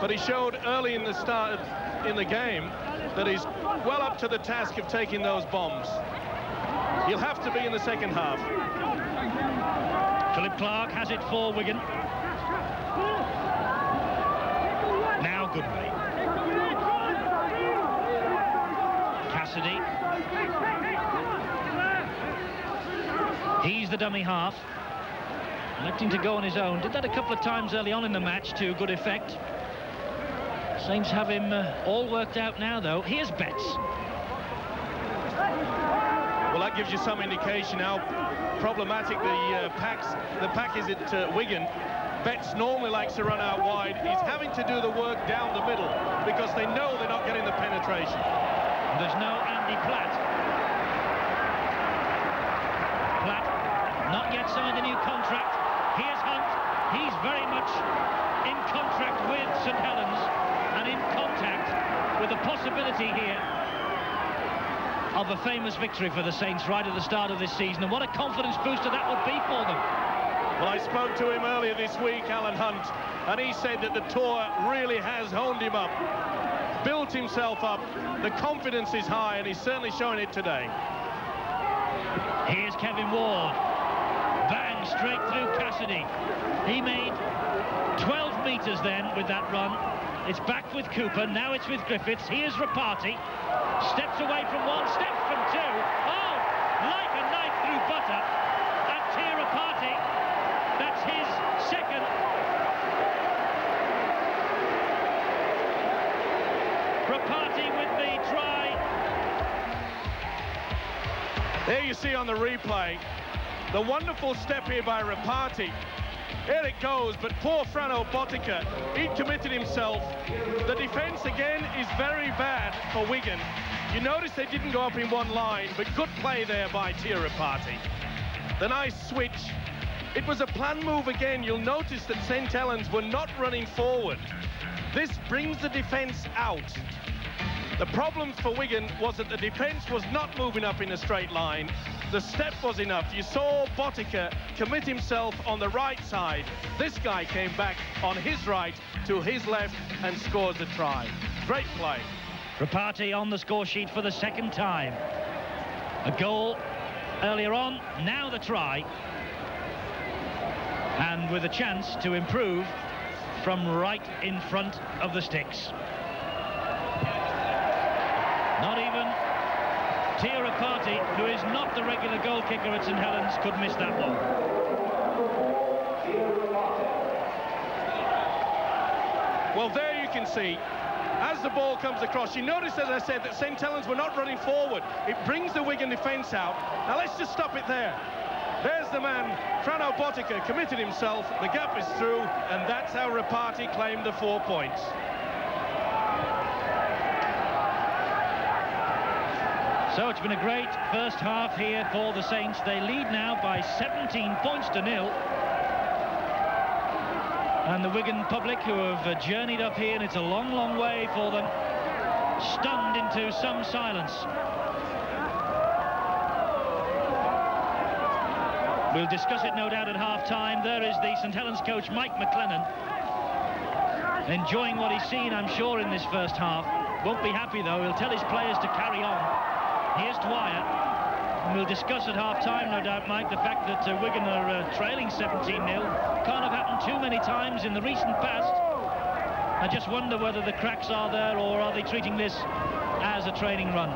But he showed early in the start in the game that he's well up to the task of taking those bombs. He'll have to be in the second half. Philip Clark has it for Wigan. Now Goodway. Cassidy. He's the dummy half. Electing to go on his own. Did that a couple of times early on in the match to good effect. Saints have him all worked out now, though. Here's Betts. Well, that gives you some indication how problematic the pack is at Wigan. Betts normally likes to run out wide. He's having to do the work down the middle because they know they're not getting the penetration. There's no Andy Platt. Platt not yet signed a new contract. Here's Hunt. He's very much in contract with St Helens and in contact with the possibility here of a famous victory for the Saints right at the start of this season. And what a confidence booster that would be for them. Well, I spoke to him earlier this week, Alan Hunt, and he said that the tour really has honed him up, built himself up. The confidence is high, and he's certainly showing it today. Here's Kevin Ward. Bang, straight through Cassidy. He made 12 metres then with that run. It's back with Cooper, now it's with Griffiths. Here's Rapati. Steps away from one, steps from two. Oh, like a knife through butter. And Tia Rapati, that's his second. Rapati with the try. There you see on the replay, the wonderful step here by Rapati. Here it goes, but poor Frano Botica, he committed himself. The defence again is very bad for Wigan. You notice they didn't go up in one line, but good play there by Tia Rapati. The nice switch. It was a planned move again. You'll notice that St Helens were not running forward. This brings the defence out. The problem for Wigan was that the defence was not moving up in a straight line. The step was enough. You saw Botica commit himself on the right side. This guy came back on his right to his left and scores a try. Great play. Rapati on the score sheet for the second time. A goal earlier on, now the try. And with a chance to improve from right in front of the sticks. Not even Tia Rapati, who is not the regular goal kicker at St Helens, could miss that one. Well, there you can see, as the ball comes across, you notice, as I said, that St Helens were not running forward. It brings the Wigan defence out. Now let's just stop it there. There's the man, Frano Botica, committed himself. The gap is through, and that's how Rapati claimed the 4 points. So it's been a great first half here for the Saints. They lead now by 17 points to nil. And the Wigan public, who have journeyed up here, and it's a long, long way for them, stunned into some silence. We'll discuss it, no doubt, at half-time. There is the St Helens coach, Mike McLennan, enjoying what he's seen, I'm sure, in this first half. Won't be happy, though. He'll tell his players to carry on. Here's Dwyer. And we'll discuss at half-time, no doubt, Mike, the fact that Wigan are trailing 17-0. Can't have happened too many times in the recent past. I just wonder whether the cracks are there, or are they treating this as a training run?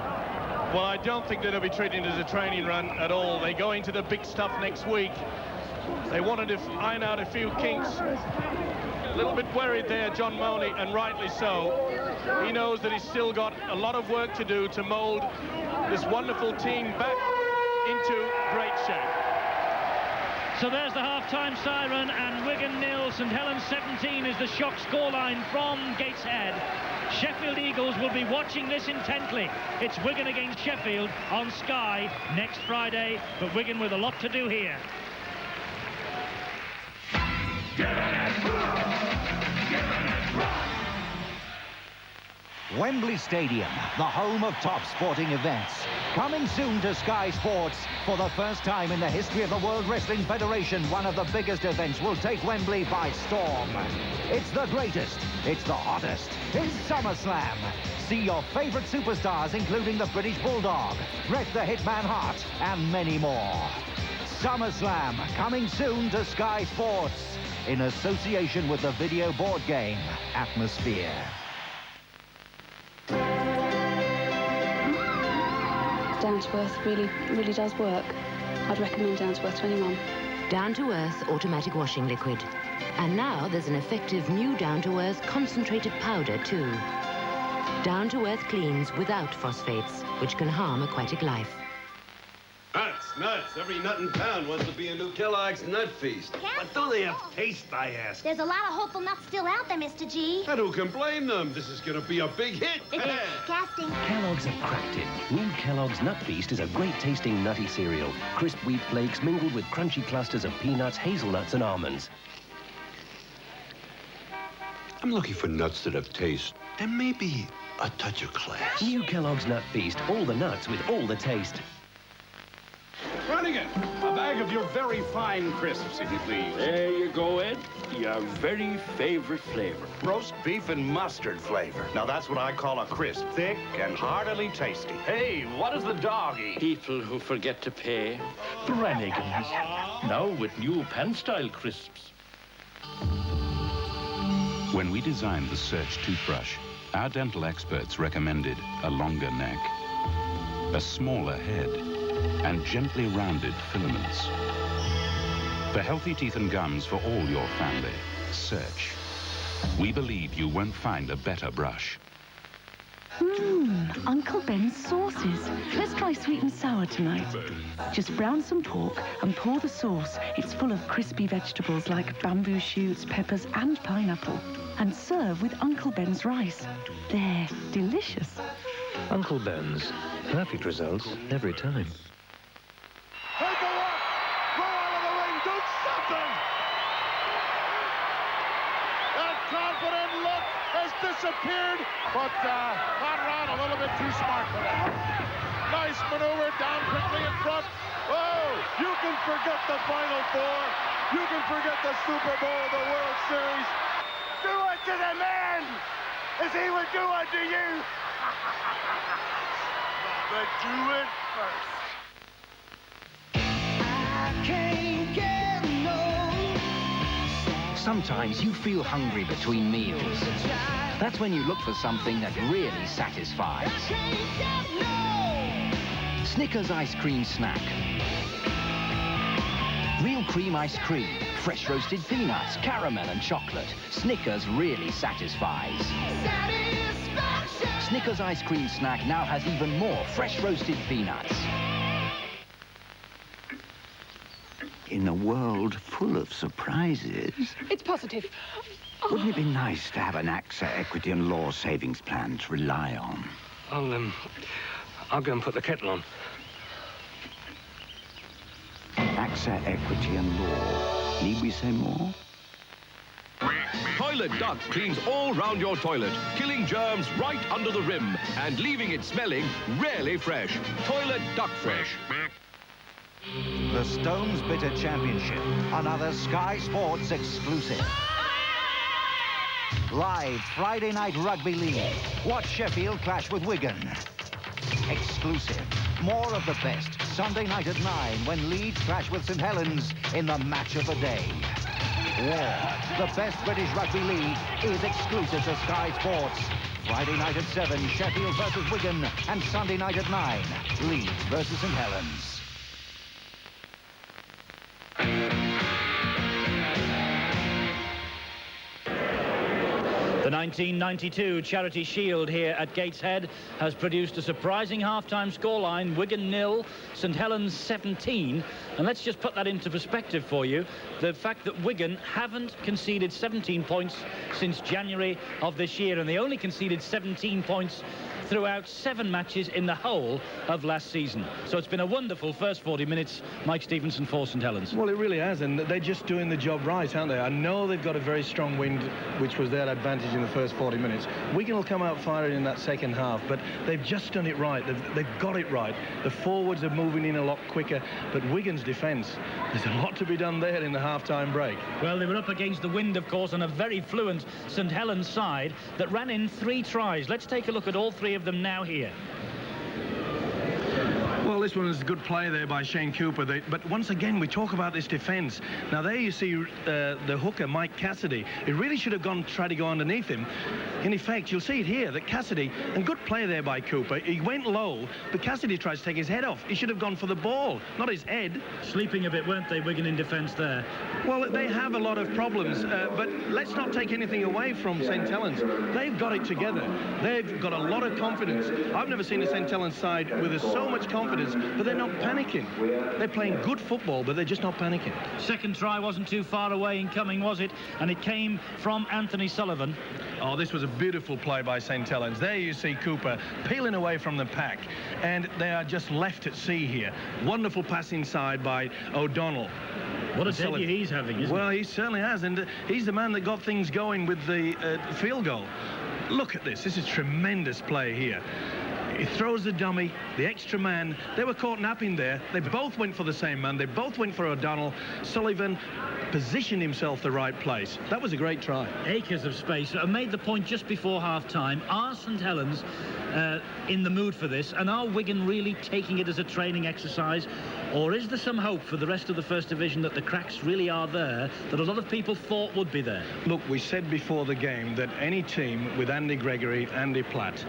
Well, I don't think they'll be treating it as a training run at all. They go into the big stuff next week. They wanted to iron out a few kinks. A little bit worried there, John Mooney, and rightly so. He knows that he's still got a lot of work to do to mould this wonderful team back into great shape. So there's the half-time siren, and Wigan 0, St Helens 17 is the shock scoreline from Gateshead. Sheffield Eagles will be watching this intently. It's Wigan against Sheffield on Sky next Friday, but Wigan with a lot to do here. Wembley Stadium, the home of top sporting events. Coming soon to Sky Sports. For the first time in the history of the World Wrestling Federation, one of the biggest events will take Wembley by storm. It's the greatest, it's the hottest, it's SummerSlam. See your favourite superstars, including the British Bulldog, Bret the Hitman Hart, and many more. SummerSlam, coming soon to Sky Sports, in association with the video board game Atmosphere. Down to Earth really does work. I'd recommend Down to Earth to anyone. Down to Earth automatic washing liquid. And now there's an effective new Down to Earth concentrated powder too. Down to Earth cleans without phosphates, which can harm aquatic life. Nuts. Every nut in town wants to be a new Kellogg's Nut Feast. But do they have taste, I ask? There's a lot of hopeful nuts still out there, Mr. G. And who can blame them? This is going to be a big hit. Casting. Kellogg's have cracked it. New Kellogg's Nut Feast is a great-tasting nutty cereal. Crisp wheat flakes mingled with crunchy clusters of peanuts, hazelnuts, and almonds. I'm looking for nuts that have taste and maybe a touch of class. New Kellogg's Nut Feast. All the nuts with all the taste. Running it. A bag of your very fine crisps, if you please. There you go, Ed. Your very favorite flavor. Roast beef and mustard flavor. Now that's what I call a crisp. Thick and heartily tasty. Hey, what does the dog eat? People who forget to pay. Brannigan's. Now with new pan-style crisps. When we designed the Search toothbrush, our dental experts recommended a longer neck, a smaller head, and gently rounded filaments. For healthy teeth and gums for all your family, Search. We believe you won't find a better brush. Uncle Ben's sauces. Let's try sweet and sour tonight. Just brown some pork and pour the sauce. It's full of crispy vegetables like bamboo shoots, peppers, and pineapple. And serve with Uncle Ben's rice. They're delicious. Uncle Ben's. Perfect results every time. Take a walk! Go out of the ring! Do something! That confident look has disappeared, but Conrad a little bit too smart for that. Nice maneuver down quickly in front. Oh, you can forget the Final Four. You can forget the Super Bowl, the World Series. Do it to the man as he would do unto you. But do it first. Sometimes you feel hungry between meals. That's when you look for something that really satisfies. Snickers ice cream snack. Real cream ice cream, fresh roasted peanuts, caramel and chocolate. Snickers really satisfies. Snickers ice cream snack now has even more fresh roasted peanuts. In a world full of surprises, It's positive. wouldn't it be nice to have an AXA Equity and Law savings plan to rely on? I'll go and put the kettle on. AXA Equity and Law. Need we say more? Toilet Duck cleans all round your toilet, killing germs right under the rim and leaving it smelling really fresh. Toilet Duck Fresh. The Stones Bitter Championship, another Sky Sports exclusive. Live Friday night rugby league. Watch Sheffield clash with Wigan. Exclusive. More of the best Sunday night at 9 when Leeds clash with St Helens in the match of the day. War. The best British Rugby League is exclusive to Sky Sports. Friday night at 7, Sheffield versus Wigan, and Sunday night at 9, Leeds versus St Helens. The 1992 Charity Shield here at Gateshead has produced a surprising half-time scoreline. Wigan 0, St Helens 17. And let's just put that into perspective for you. The fact that Wigan haven't conceded 17 points since January of this year, and they only conceded 17 points throughout 7 matches in the whole of last season. So it's been a wonderful first 40 minutes, Mike Stevenson, for St Helens. Well, it really has, and they're just doing the job right, aren't they? I know they've got a very strong wind, which was their advantage in the first 40 minutes. Wigan will come out firing in that second half, but they've just done it right. They've got it right. The forwards are moving in a lot quicker, but Wigan's defence, there's a lot to be done there in the half-time break. Well, they were up against the wind, of course, on a very fluent St Helens side that ran in 3 tries. Let's take a look at all 3 of them now here. Well, this one is a good play there by Shane Cooper. But once again, we talk about this defence. Now, there you see the hooker, Mike Cassidy. It really should have tried to go underneath him. In effect, you'll see it here, that Cassidy, and good play there by Cooper, he went low, but Cassidy tries to take his head off. He should have gone for the ball, not his head. Sleeping a bit, weren't they, Wigan in defence there? Well, they have a lot of problems, but let's not take anything away from St Helens. They've got it together. They've got a lot of confidence. I've never seen a St Helens side with so much confidence, but they're not panicking. They're playing good football, but they're just not panicking. Second try wasn't too far away in coming, was it? And it came from Anthony Sullivan. Oh, this was a beautiful play by St Helens. There you see Cooper peeling away from the pack, and they are just left at sea here. Wonderful pass inside by O'Donnell. What a debut he's having, isn't he? Well, he certainly has, and he's the man that got things going with the field goal. Look at this. This is tremendous play here. He throws the dummy, the extra man. They were caught napping there. They both went for the same man. They both went for O'Donnell. Sullivan positioned himself the right place. That was a great try. Acres of space. I made the point just before half-time. Are St Helens in the mood for this? And are Wigan really taking it as a training exercise? Or is there some hope for the rest of the First Division that the cracks really are there, that a lot of people thought would be there? Look, we said before the game that any team with Andy Gregory, Andy Platt,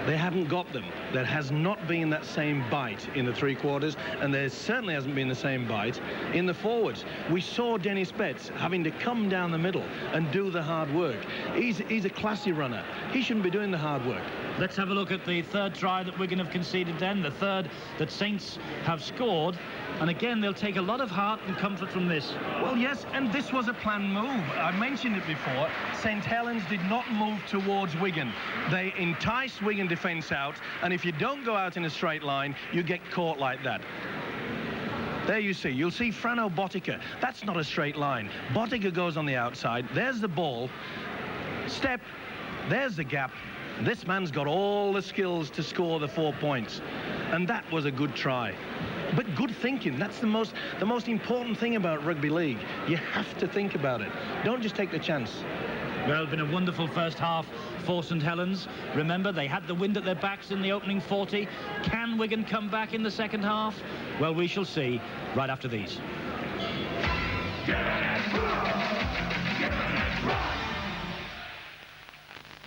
they haven't got them. There has not been that same bite in the 3 quarters, and there certainly hasn't been the same bite in the forwards. We saw Dennis Betts having to come down the middle and do the hard work. He's a classy runner. He shouldn't be doing the hard work. Let's have a look at the 3rd try that Wigan have conceded then, the 3rd that Saints have scored. And again, they'll take a lot of heart and comfort from this. Well, yes, and this was a planned move. I mentioned it before. St Helens did not move towards Wigan. They enticed Wigan defence out, and if you don't go out in a straight line, you get caught like that. There you see. You'll see Frano Botica. That's not a straight line. Botica goes on the outside. There's the ball. Step. There's the gap. This man's got all the skills to score the 4 points. And that was a good try. But good thinking, that's the most important thing about rugby league. You have to think about it. Don't just take the chance. Well, it's been a wonderful first half for St Helens. Remember, they had the wind at their backs in the opening 40. Can Wigan come back in the second half? Well, we shall see right after these.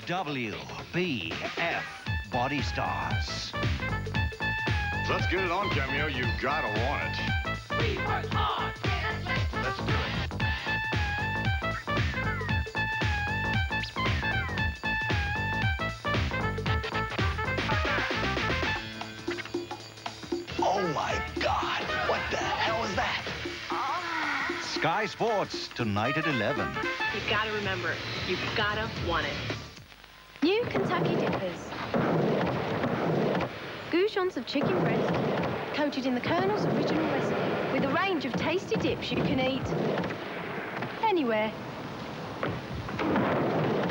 WBF Body Stars. Let's get it on, Cameo. You gotta want it. We work hard. Let's do it. Oh my God, what the hell is that? Sky Sports, tonight at 11. You've got to remember, you've got to want it. New Kentucky Dippers. Goujons of chicken breast, coated in the Colonel's original recipe, with a range of tasty dips you can eat anywhere.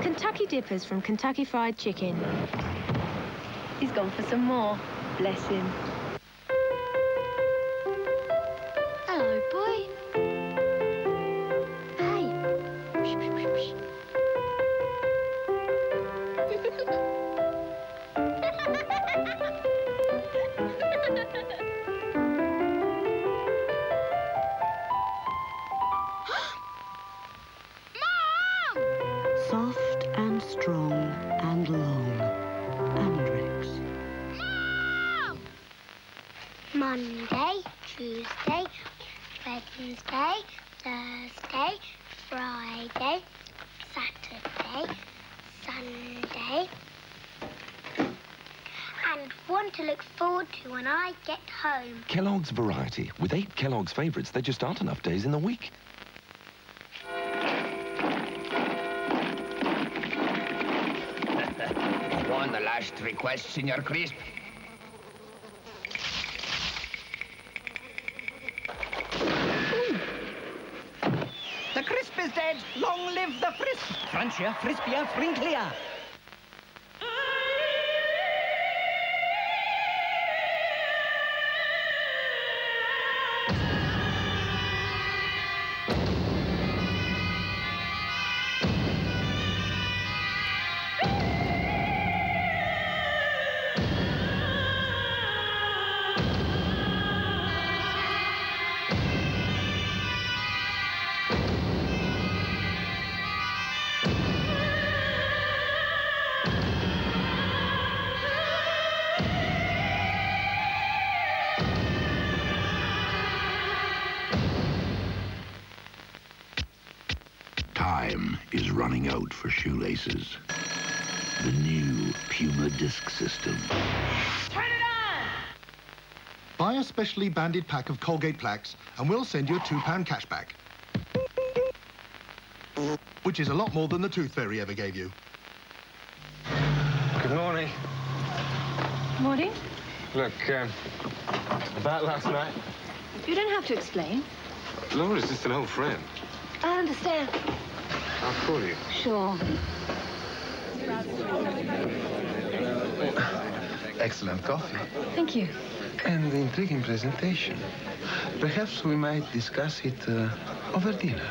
Kentucky Dippers from Kentucky Fried Chicken. He's gone for some more. Bless him. Hello, boy. Hey. one to look forward to when I get home. Kellogg's Variety. With 8 Kellogg's favourites, there just aren't enough days in the week. On the last request, Senor Crisp. The crisp is dead. Long live the frisp. Crunchier, frispier, frinklier. Time is running out for shoelaces. The new Puma disc system. Turn it on! Buy a specially banded pack of Colgate plaques and we'll send you a £2 cashback. Which is a lot more than the Tooth Fairy ever gave you. Good morning. Morning. Look, about last night, You don't have to explain. Laura's just an old friend. I understand. I'll call you. Sure. Excellent coffee. Thank you. And the intriguing presentation. Perhaps we might discuss it over dinner.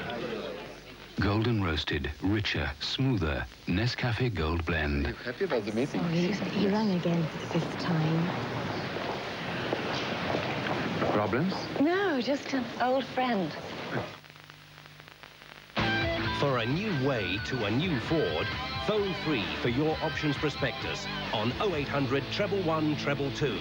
Golden roasted, richer, smoother, Nescafe Gold Blend. Are you happy about the meeting? Sorry, he rang again for the 5th time. Problems? No, just an old friend. For a new way to a new Ford, phone free for your options prospectus on 0800 111 222.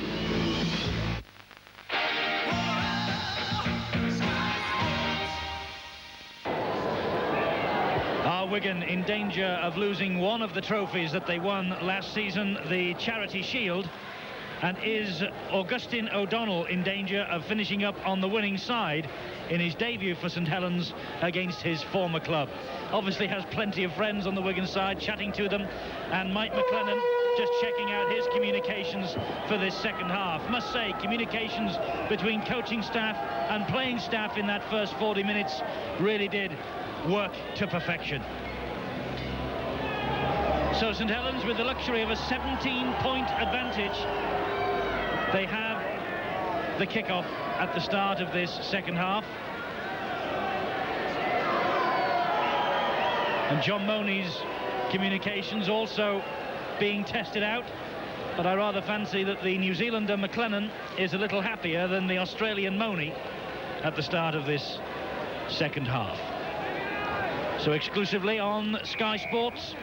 Wigan in danger of losing one of the trophies that they won last season, the Charity Shield. And is Augustine O'Donnell in danger of finishing up on the winning side in his debut for St Helens against his former club? Obviously has plenty of friends on the Wigan side, chatting to them, and Mike McLennan just checking out his communications for this second half. Must say, communications between coaching staff and playing staff in that first 40 minutes really did work to perfection. So St Helens with the luxury of a 17-point advantage. They have the kick-off at the start of this second half. And John Money's communications also being tested out. But I rather fancy that the New Zealander McLennan is a little happier than the Australian Money at the start of this second half. So exclusively on Sky Sports,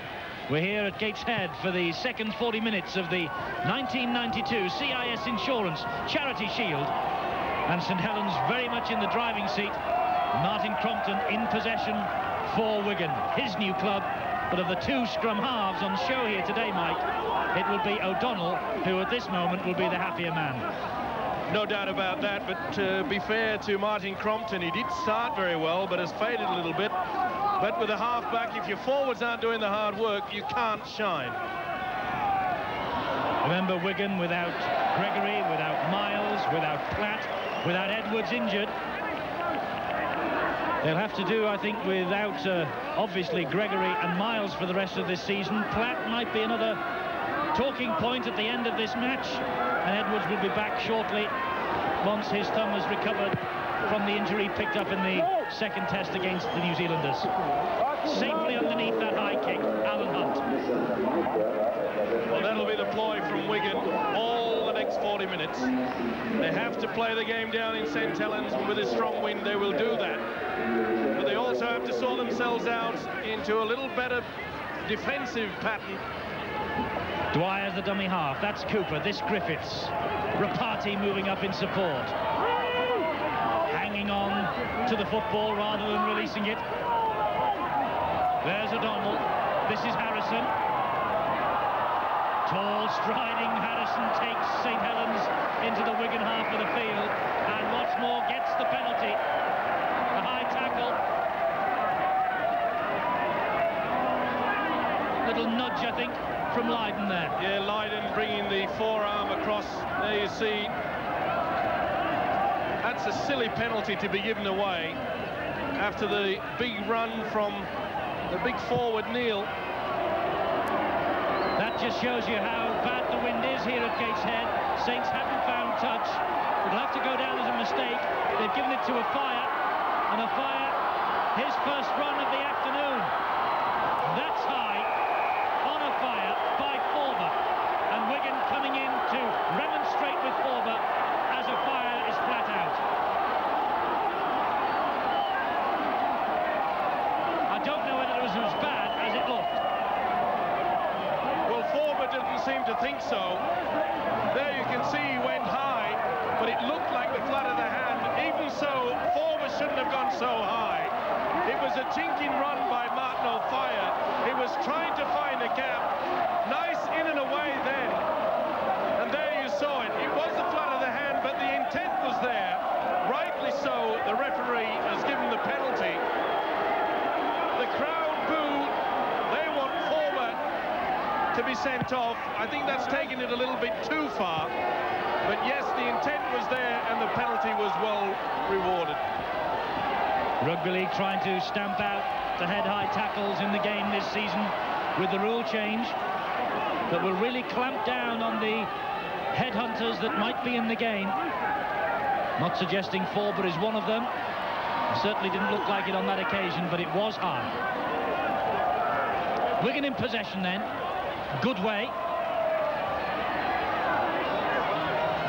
we're here at Gateshead for the second 40 minutes of the 1992 CIS Insurance Charity Shield. And St Helens very much in the driving seat. Martin Crompton in possession for Wigan, his new club. But of the two scrum halves on show here today, Mike, it will be O'Donnell who at this moment will be the happier man. No doubt about that, but to be fair to Martin Crompton, he did start very well, but has faded a little bit. But with a half-back, if your forwards aren't doing the hard work, you can't shine. Remember, Wigan without Gregory, without Miles, without Platt, without Edwards injured. They'll have to do, I think, without, obviously, Gregory and Miles for the rest of this season. Platt might be another talking point at the end of this match, and Edwards will be back shortly once his thumb has recovered from the injury picked up in the second test against the New Zealanders. Safely underneath that high kick, Alan Hunt. Well, that'll be the ploy from Wigan all the next 40 minutes. They have to play the game down in St Helens, and with a strong wind they will do that. But they also have to sort themselves out into a little better defensive pattern. Dwyer's the dummy half. That's Cooper. This Griffiths. Rapati moving up in support. Hanging on to the football rather than releasing it. There's O'Donnell. This is Harrison. Tall, striding Harrison takes St. Helens into the Wigan half of the field, and what's more, gets the penalty. A high tackle. Little nudge, I think, from Lydon there. Yeah, Lydon bringing the forearm across. There you see. That's a silly penalty to be given away after the big run from the big forward, Neil. That just shows you how bad the wind is here at Gateshead. Saints haven't found touch. It'll have to go down as a mistake. They've given it to a fire, and a fire, his first run of the afternoon. That's high, on a fire by Forber, and Wigan coming in to remonstrate with Forber as a fire is flat out. I don't know whether it was as bad as it looked. Well, Forber didn't seem to think so. There you can see he went high, but it looked like the flat of the hand. Even so, Forber shouldn't have gone so high. It was a jinking run by Martin O'Fire. He was trying to find a gap. Nice in and away then. And there you saw it. It was the flat of the hand, but the intent was there. Rightly so, the referee has given the penalty. The crowd boo. They want Forber to be sent off. I think that's taken it a little bit too far. But yes, the intent was there and the penalty was well rewarded. Rugby League trying to stamp out the head-high tackles in the game this season with the rule change that will really clamp down on the headhunters that might be in the game. Not suggesting Forber is one of them. Certainly didn't look like it on that occasion, but it was high. Wigan in possession then. Good way.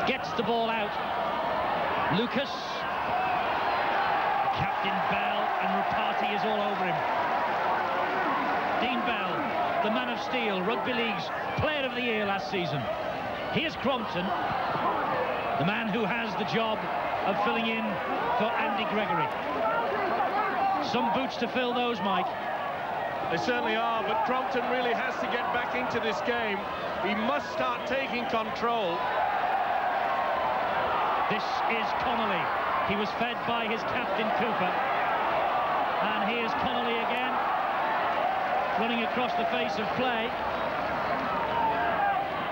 Gets the ball out. Lucas. Captain Bell, and Rapati is all over him. Dean Bell, the man of steel, Rugby League's Player of the Year last season. Here's Crompton, the man who has the job of filling in for Andy Gregory. Some boots to fill those, Mike. They certainly are, but Crompton really has to get back into this game. He must start taking control. This is Connolly. He was fed by his captain, Cooper. And here's Connolly again, running across the face of play.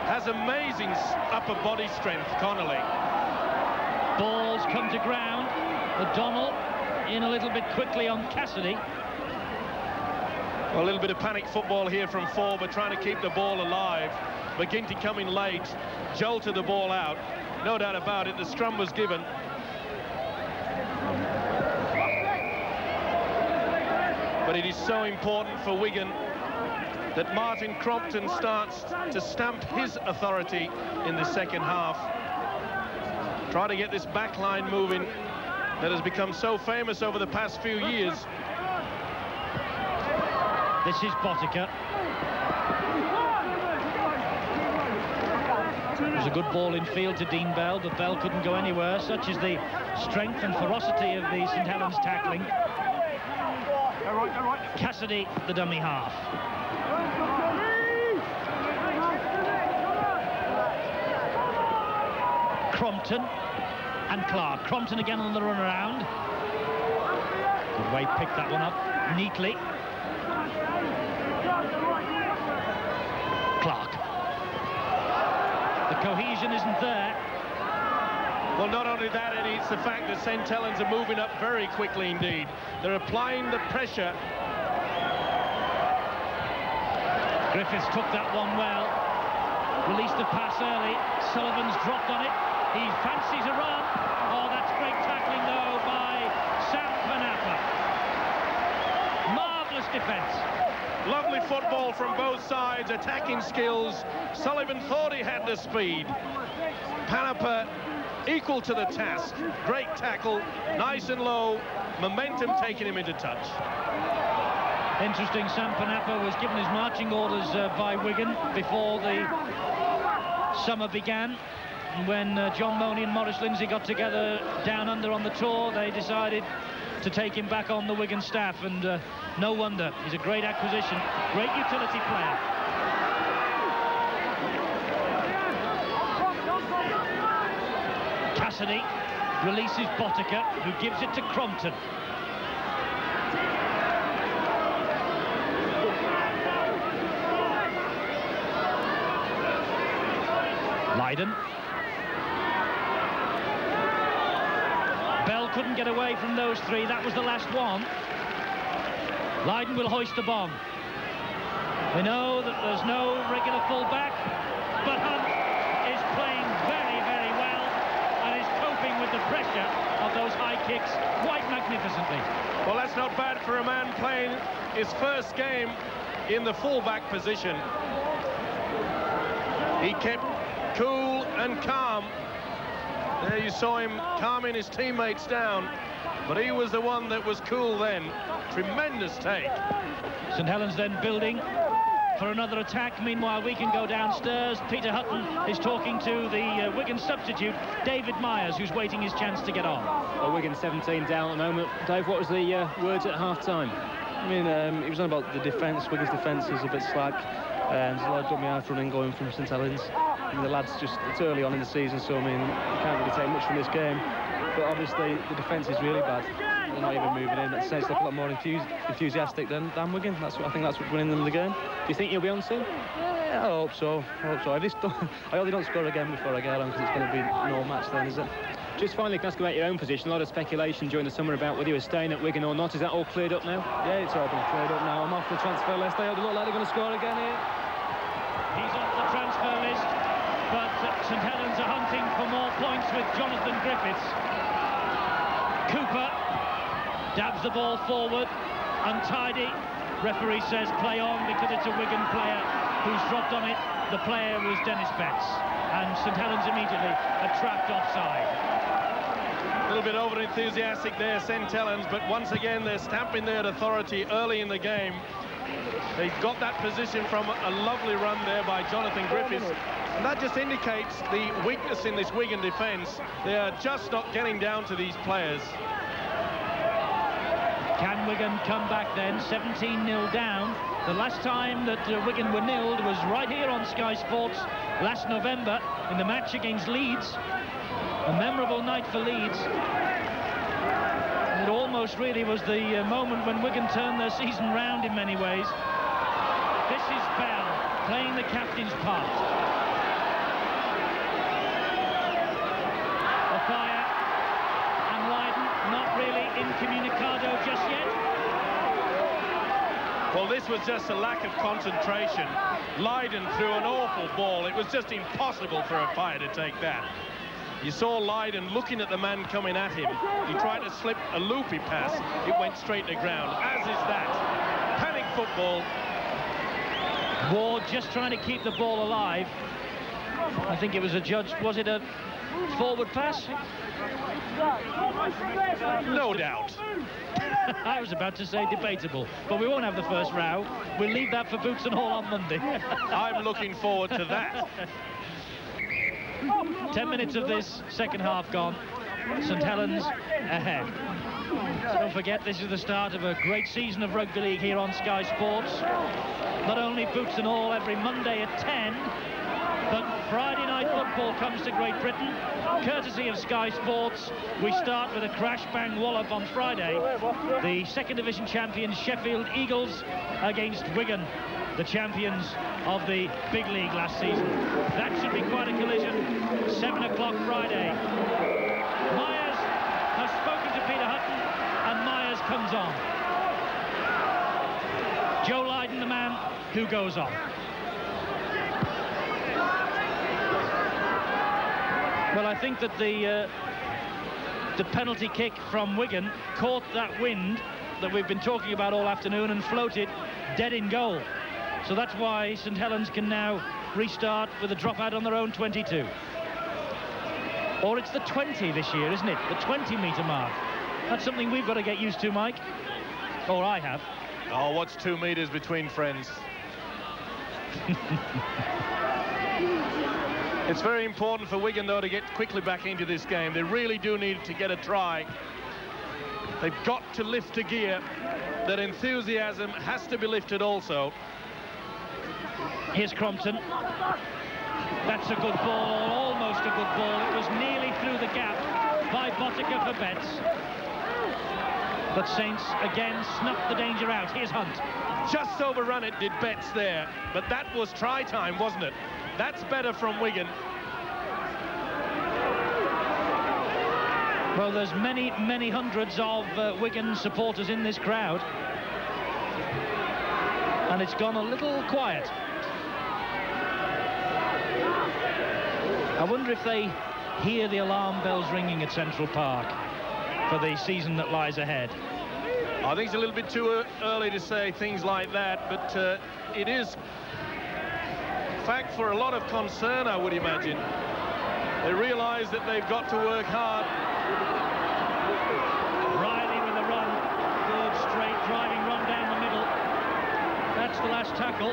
Has amazing upper body strength, Connolly. Balls come to ground. O'Donnell in a little bit quickly on Cassidy. Well, a little bit of panic football here from Forber, trying to keep the ball alive. McGinty coming late, jolted the ball out. No doubt about it, the scrum was given. But it is so important for Wigan that Martin Crompton starts to stamp his authority in the second half. Try to get this back line moving that has become so famous over the past few years. This is Botica. It was a good ball in field to Dean Bell, but Bell couldn't go anywhere. Such is the strength and ferocity of the St. Helens tackling. Cassidy, the dummy half. Crompton and Clark. Crompton again on the run around. Good way, picked that one up neatly. Clark. The cohesion isn't there. Well, not only that, Eddie, it's the fact that St. Helens are moving up very quickly indeed. They're applying the pressure. Griffiths took that one well. Released the pass early. Sullivan's dropped on it. He fancies a run. Oh, that's great tackling, though, by Sam Panapa. Marvellous defence. Lovely football from both sides, attacking skills. Sullivan thought he had the speed. Panapa equal to the task. Great tackle, nice and low, momentum taking him into touch. Interesting, Sam Panapa was given his marching orders by Wigan before the summer began. When John Money and Maurice Lindsay got together down under on the tour, they decided to take him back on the Wigan staff, and no wonder. He's a great acquisition, great utility player. Anthony releases Botica, who gives it to Crompton. Lydon. Bell couldn't get away from those three. That was the last one. Lydon will hoist the bomb. We know that there's no regular full-back, but Hunt is playing very, very well and is coping with the pressure of those high kicks quite magnificently. Well, that's not bad for a man playing his first game in the full-back position. He kept cool and calm. There you saw him calming his teammates down, but he was the one that was cool then. Tremendous take. St Helens then building for another attack. Meanwhile, we can go downstairs. Peter Hutton is talking to the Wigan substitute, David Myers, who's waiting his chance to get on. Well, Wigan 17 down at the moment. Dave, what was the words at half-time? I mean, he was on about the defence. Wigan's defence is a bit slack. There's a lot of dummy half running going from St Helens. I mean, the lads it's early on in the season, so I mean, you can't really take much from this game. But obviously, the defence is really bad. They're not even moving in. I'd say it's a lot more enthusiastic than Wigan. I think that's what's winning them the game. Do you think you'll be on soon? Yeah, I hope so. I hope they don't score again before I get on, because it's going to be no match then, is it? Just finally, can I ask about your own position? A lot of speculation during the summer about whether you were staying at Wigan or not. Is that all cleared up now? Yeah, it's all been cleared up now. I'm off the transfer list. They look like they're going to score again here. He's off the transfer list, but St Helens are hunting for more points with Jonathan Griffiths. Cooper dabs the ball forward, untidy. Referee says play on because it's a Wigan player who's dropped on it. The player was Dennis Betts, and St Helens immediately are trapped offside. A little bit over-enthusiastic there, St Helens, but once again they're stamping their authority early in the game. They got that position from a lovely run there by Jonathan Griffiths, and that just indicates the weakness in this Wigan defence. They are just not getting down to these players. Can Wigan come back then? 17-0 down. The last time that Wigan were nilled was right here on Sky Sports last November in the match against Leeds. A memorable night for Leeds. It almost really was the moment when Wigan turned their season round in many ways. This is Bell playing the captain's part. Fire and Lydon not really incommunicado just yet. Well, this was just a lack of concentration. Lydon threw an awful ball. It was just impossible for a Fire to take that. You saw Lydon looking at the man coming at him. He tried to slip a loopy pass. It went straight to ground, as is that. Panic football. Ward just trying to keep the ball alive. I think it was a judge. Was it a forward pass? No doubt. I was about to say debatable, but we won't have the first row. We'll leave that for Boots and Hall on Monday. I'm looking forward to that. 10 minutes of this second half gone. St Helens ahead. Don't forget, this is the start of a great season of rugby league here on Sky Sports. Not only Boots and Hall every Monday at 10, but Friday night football comes to Great Britain, courtesy of Sky Sports. We start with a crash-bang wallop on Friday. The second division champions Sheffield Eagles against Wigan, the champions of the big league last season. That should be quite a collision. 7 o'clock Friday. Myers has spoken to Peter Hutton, and Myers comes on. Joe Lydon, the man who goes on. Well, I think that the penalty kick from Wigan caught that wind that we've been talking about all afternoon and floated dead in goal. So that's why St Helens can now restart with a dropout on their own 22. Or it's the 20 this year, isn't it? The 20-metre mark. That's something we've got to get used to, Mike. Or I have. Oh, what's 2 metres between friends? It's very important for Wigan, though, to get quickly back into this game. They really do need to get a try. They've got to lift a gear. That enthusiasm has to be lifted also. Here's Crompton. That's a good ball, or almost a good ball. It was nearly through the gap by Botica for Betts. But Saints again snuffed the danger out. Here's Hunt. Just overrun it, did Betts there. But that was try time, wasn't it? That's better from Wigan. Well, there's many, many hundreds of Wigan supporters in this crowd. And it's gone a little quiet. I wonder if they hear the alarm bells ringing at Central Park for the season that lies ahead. I think it's a little bit too early to say things like that, but it is fact for a lot of concern, I would imagine. They realise that they've got to work hard. Riley with a run. Good straight driving run down the middle. That's the last tackle.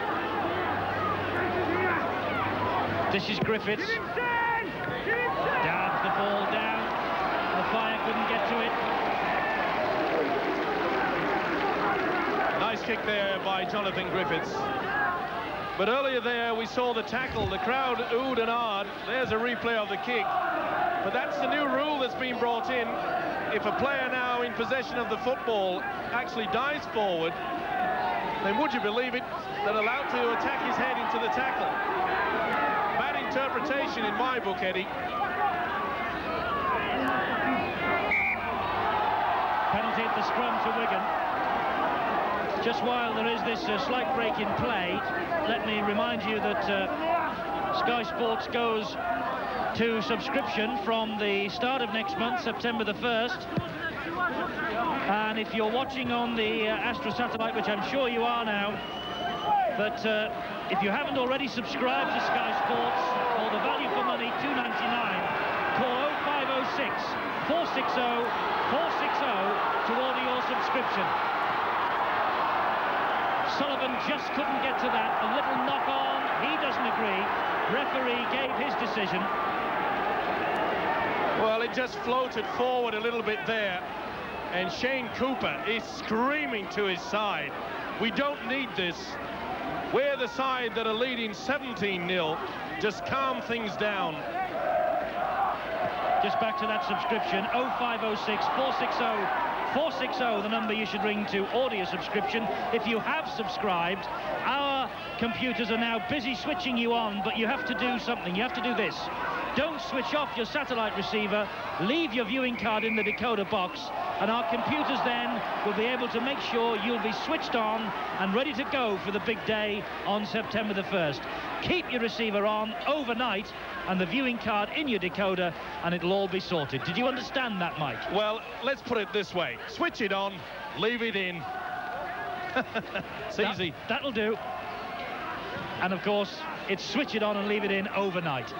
This is Griffiths. Dabs the ball down. The Fire couldn't get to it. Nice kick there by Jonathan Griffiths. But earlier there we saw the tackle. The crowd oohed and ahed. There's a replay of the kick. But that's the new rule that's been brought in. If a player now in possession of the football actually dives forward, then would you believe it, they're allowed to attack his head into the tackle. Bad interpretation in my book, Eddie. Penalty at the scrum to Wigan. Just while there is this slight break in play, let me remind you that Sky Sports goes to subscription from the start of next month, September the 1st. And if you're watching on the Astra satellite, which I'm sure you are now, but if you haven't already subscribed to Sky Sports, for the value for money, $2.99, call 0506 460 460 to order your subscription. Sullivan just couldn't get to that. A little knock on. He doesn't agree. Referee gave his decision. Well, it just floated forward a little bit there. And Shane Cooper is screaming to his side. We don't need this. We're the side that are leading 17-0. Just calm things down. Just back to that subscription. 0506 460 460, the number you should ring to order your subscription. If you have subscribed, our computers are now busy switching you on, but you have to do something. You have to do this. Don't switch off your satellite receiver. Leave your viewing card in the decoder box, and our computers then will be able to make sure you'll be switched on and ready to go for the big day on September the 1st. Keep your receiver on overnight and the viewing card in your decoder, and it'll all be sorted. Did you understand that, Mike? Well, let's put it this way. Switch it on, leave it in. It's easy. That'll do. And of course, it's switch it on and leave it in overnight.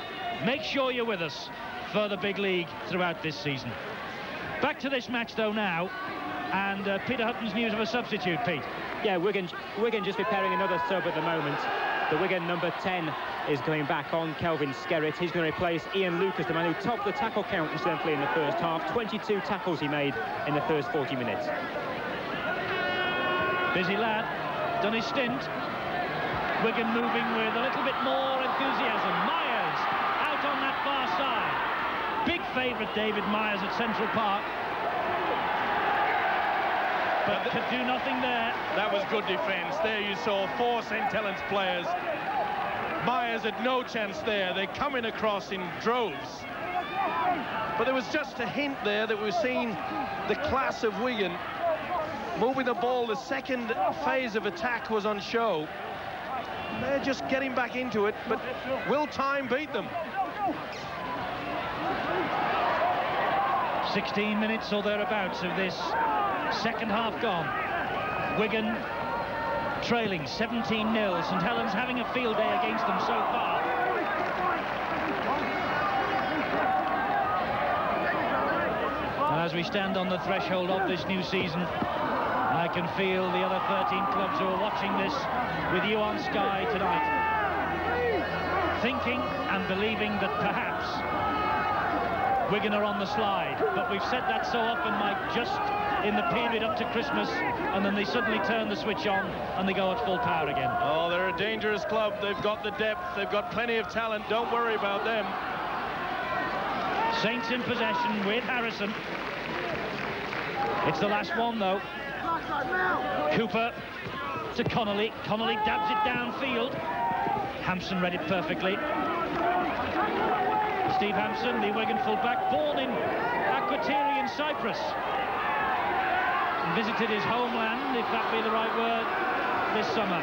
Make sure you're with us for the big league throughout this season. Back to this match, though, now. And Peter Hutton's news of a substitute, Pete. Yeah, Wigan just preparing another sub at the moment. The Wigan number 10 is coming back on, Kelvin Skerritt. He's going to replace Ian Lucas, the man who topped the tackle count incidentally in the first half. 22 tackles he made in the first 40 minutes. Busy lad, done his stint. Wigan moving with a little bit more enthusiasm. Myers out on that far side. Big favourite, David Myers, at Central Park. But could do nothing there. That was good defence. There you saw 4 St. Helens players. Myers had no chance there. They're coming across in droves. But there was just a hint there that we've seen the class of Wigan moving the ball. The second phase of attack was on show. They're just getting back into it, but will time beat them? 16 minutes or thereabouts of this second half gone. Wigan trailing 17-0. St. Helens having a field day against them so far. And as we stand on the threshold of this new season, I can feel the other 13 clubs who are watching this with you on Sky tonight, thinking and believing that perhaps Wigan are on the slide. But we've said that so often, Mike, just in the period up to Christmas, and then they suddenly turn the switch on and they go at full power again. Oh, they're a dangerous club. They've got the depth. They've got plenty of talent. Don't worry about them. Saints in possession with Harrison. It's the last one, though. Cooper to Connolly. Connolly dabs it downfield. Hampson read it perfectly. Steve Hampson, the Wigan fullback, born in Akrotiri in Cyprus. Visited his homeland, if that be the right word, this summer.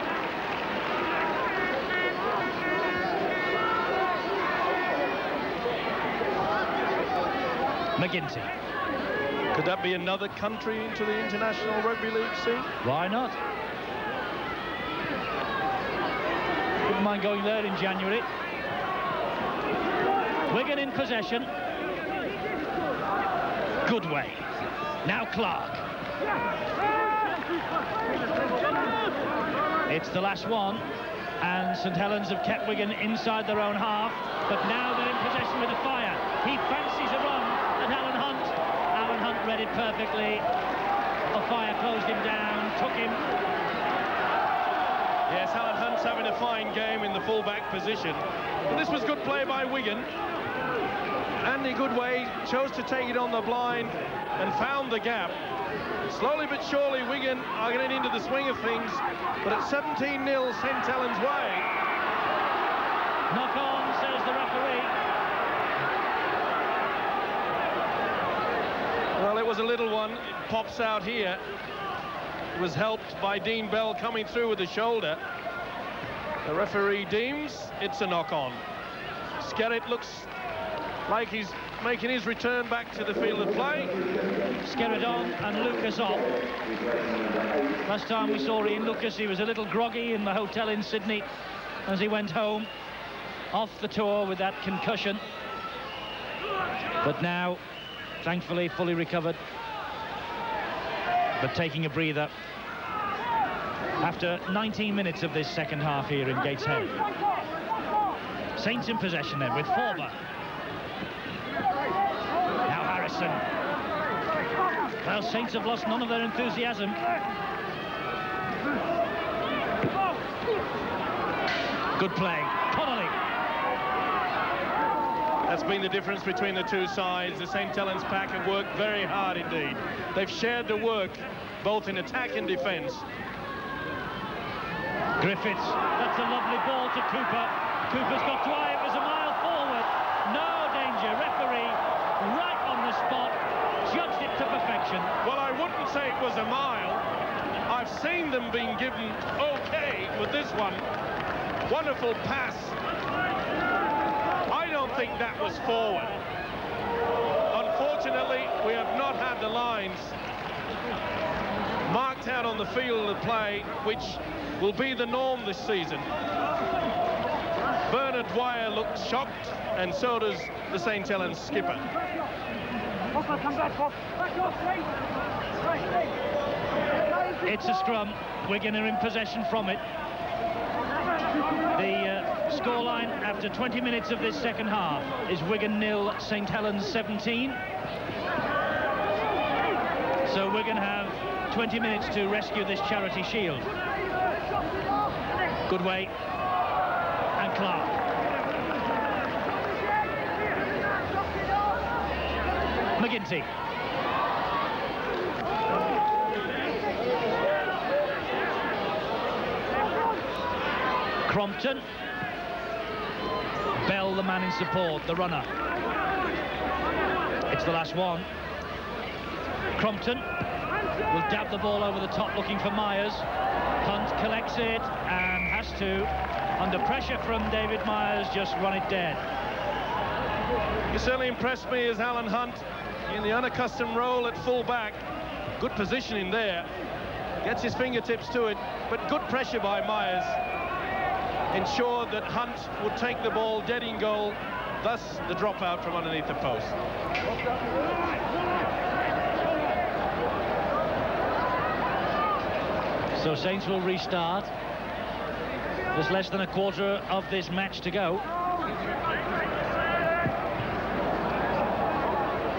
McGinty. Could that be another country into the International Rugby League scene? Why not? Wouldn't mind going there in January. Wigan in possession. Goodway. Now Clark. It's the last one, and St Helens have kept Wigan inside their own half, but now they're in possession with a fire. He fancies a run at Alan Hunt. Alan Hunt read it perfectly. A fire closed him down, took him. Yes, Alan Hunt's having a fine game in the full-back position. But this was good play by Wigan. Andy Goodway chose to take it on the blind and found the gap. Slowly but surely, Wigan are getting into the swing of things, but at 17-0 St Helens way. Knock on, says the referee. Well, it was a little one. It pops out here. It was helped by Dean Bell coming through with the shoulder. The referee deems it's a knock-on. Skerritt looks like he's making his return back to the field of play. Skerritt on and Lucas off. Last time we saw Ian Lucas, he was a little groggy in the hotel in Sydney as he went home off the tour with that concussion. But now, thankfully, fully recovered, but taking a breather after 19 minutes of this second half here in Gateshead. Saints in possession then with Forber. Now Harrison. Well, Saints have lost none of their enthusiasm. Good play. Connolly. That's been the difference between the two sides. The St Helens pack have worked very hard indeed. They've shared the work both in attack and defence. Griffiths. That's a lovely ball to Cooper. Cooper's got to eye. It was a mile forward. No danger. Referee right on the spot. Judged it to perfection. Well, I wouldn't say it was a mile. I've seen them being given okay with this one. Wonderful pass. I don't think that was forward. Unfortunately, we have not had the lines marked out on the field of play, which will be the norm this season. Bernard Dwyer looks shocked, and so does the St Helens skipper. It's a scrum. Wigan are in possession from it. The scoreline after 20 minutes of this second half is Wigan 0, St Helens 17. So Wigan have 20 minutes to rescue this Charity Shield. Goodway and Clark. McGinty. Crompton. Bell, the man in support, the runner. It's the last one. Crompton will dab the ball over the top looking for Myers. Hunt collects it and has to, under pressure from David Myers, just run it dead. He certainly impressed me as Alan Hunt in the unaccustomed role at full back. Good positioning there. Gets his fingertips to it, but good pressure by Myers ensured that Hunt would take the ball dead in goal, thus the dropout from underneath the post. So Saints will restart. There's less than a quarter of this match to go.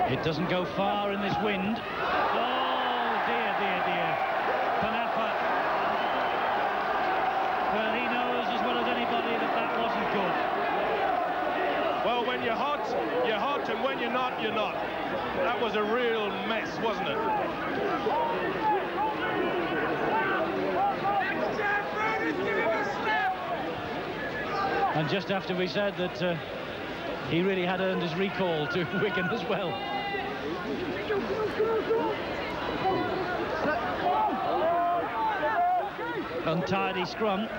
It doesn't go far in this wind. Oh, you're hot, and when you're not, you're not. That was a real mess, wasn't it? And just after we said that he really had earned his recall to Wigan as well. Untidy scrum.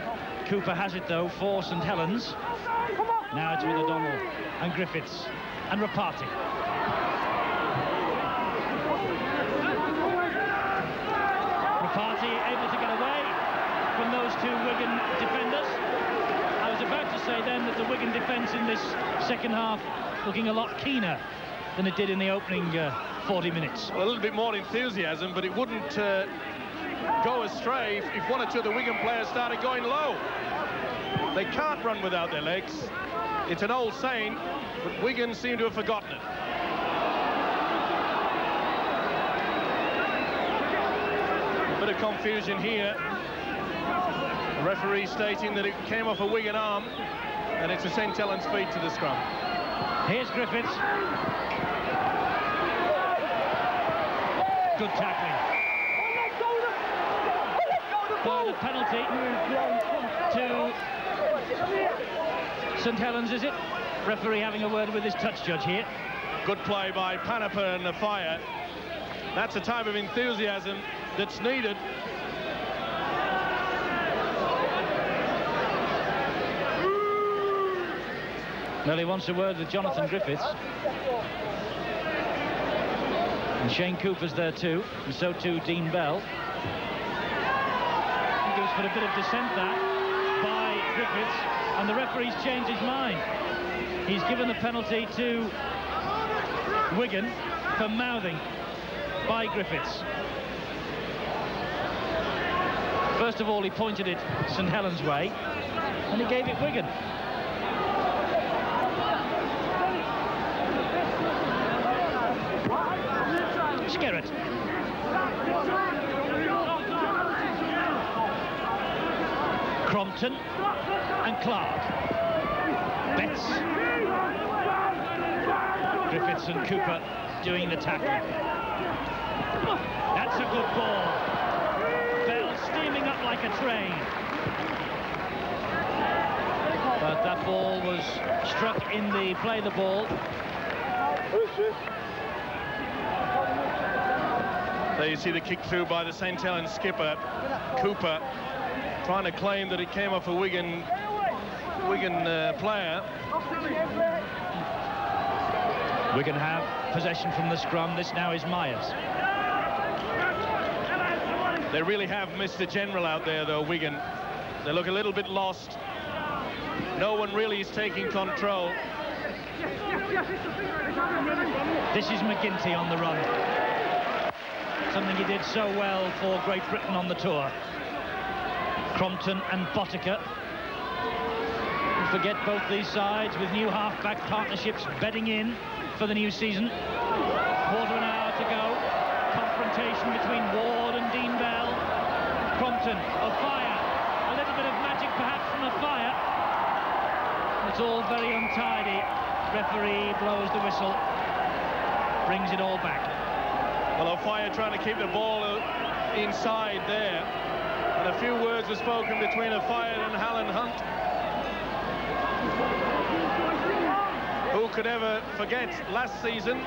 Cooper has it though for St Helens. Now it's with O'Donnell and Griffiths and Rapati. Rapati able to get away from those two Wigan defenders. I was about to say then that the Wigan defence in this second half looking a lot keener than it did in the opening 40 minutes. Well, a little bit more enthusiasm, but it wouldn't go astray if one or two of the Wigan players started going low. They can't run without their legs. It's an old saying, but Wigan seem to have forgotten it. A bit of confusion here. The referee stating that it came off a Wigan arm, and it's a St Helens feed to the scrum. Here's Griffiths. Good tackling. But a penalty to St Helens, is it? Referee having a word with his touch judge here. Good play by Panapa and the fire. That's the type of enthusiasm that's needed. Well, he wants a word with Jonathan Griffiths. And Shane Cooper's there too, and so too Dean Bell. I think it was for a bit of dissent that by Griffiths, and the referee's changed his mind. He's given the penalty to Wigan for mouthing by Griffiths. First of all, he pointed it St Helens way, and he gave it Wigan. Skerritt. Crompton and Clark. Betts. Griffiths and Cooper doing the tackling. That's a good ball. Bell steaming up like a train. But that ball was struck in the play the ball. There you see the kick through by the St Helens skipper, Cooper, trying to claim that it came off a Wigan player. Wigan have possession from the scrum. This now is Myers. They really have missed the general out there, though, Wigan. They look a little bit lost. No one really is taking control. This is McGinty on the run. Something he did so well for Great Britain on the tour. Crompton and Botica. Don't forget both these sides with new half-back partnerships bedding in for the new season. Quarter of an hour to go. Confrontation between Ward and Dean Bell. Crompton, a fire. A little bit of magic perhaps from a fire. It's all very untidy. Referee blows the whistle. Brings it all back. Well, O'Fire trying to keep the ball inside there. And a few words were spoken between O'Fire and Alan Hunt. Who could ever forget last season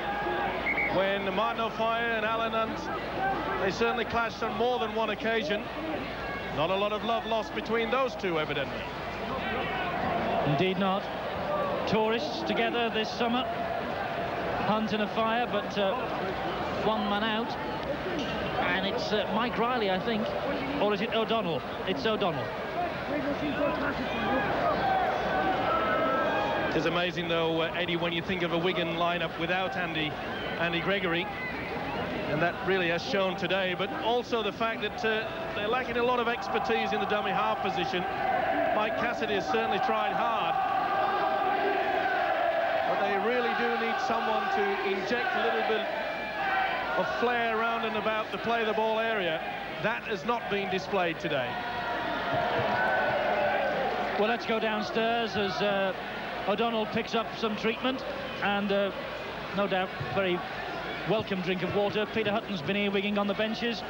when Martin O'Fire and Alan Hunt, they certainly clashed on more than one occasion. Not a lot of love lost between those two, evidently. Indeed not. Tourists together this summer. Hunt and O'Fire, but one man out. And it's Mike Riley, I think. Or is it O'Donnell? It's O'Donnell. It's amazing, though, Eddie, when you think of a Wigan lineup without Andy Gregory. And that really has shown today. But also the fact that they're lacking a lot of expertise in the dummy half position. Mike Cassidy has certainly tried hard. But they really do need someone to inject a little bit of flair around and about the play the ball area. That has not been displayed today. Well, let's go downstairs as O'Donnell picks up some treatment and no doubt very welcome drink of water. Peter Hutton's been earwigging on the benches.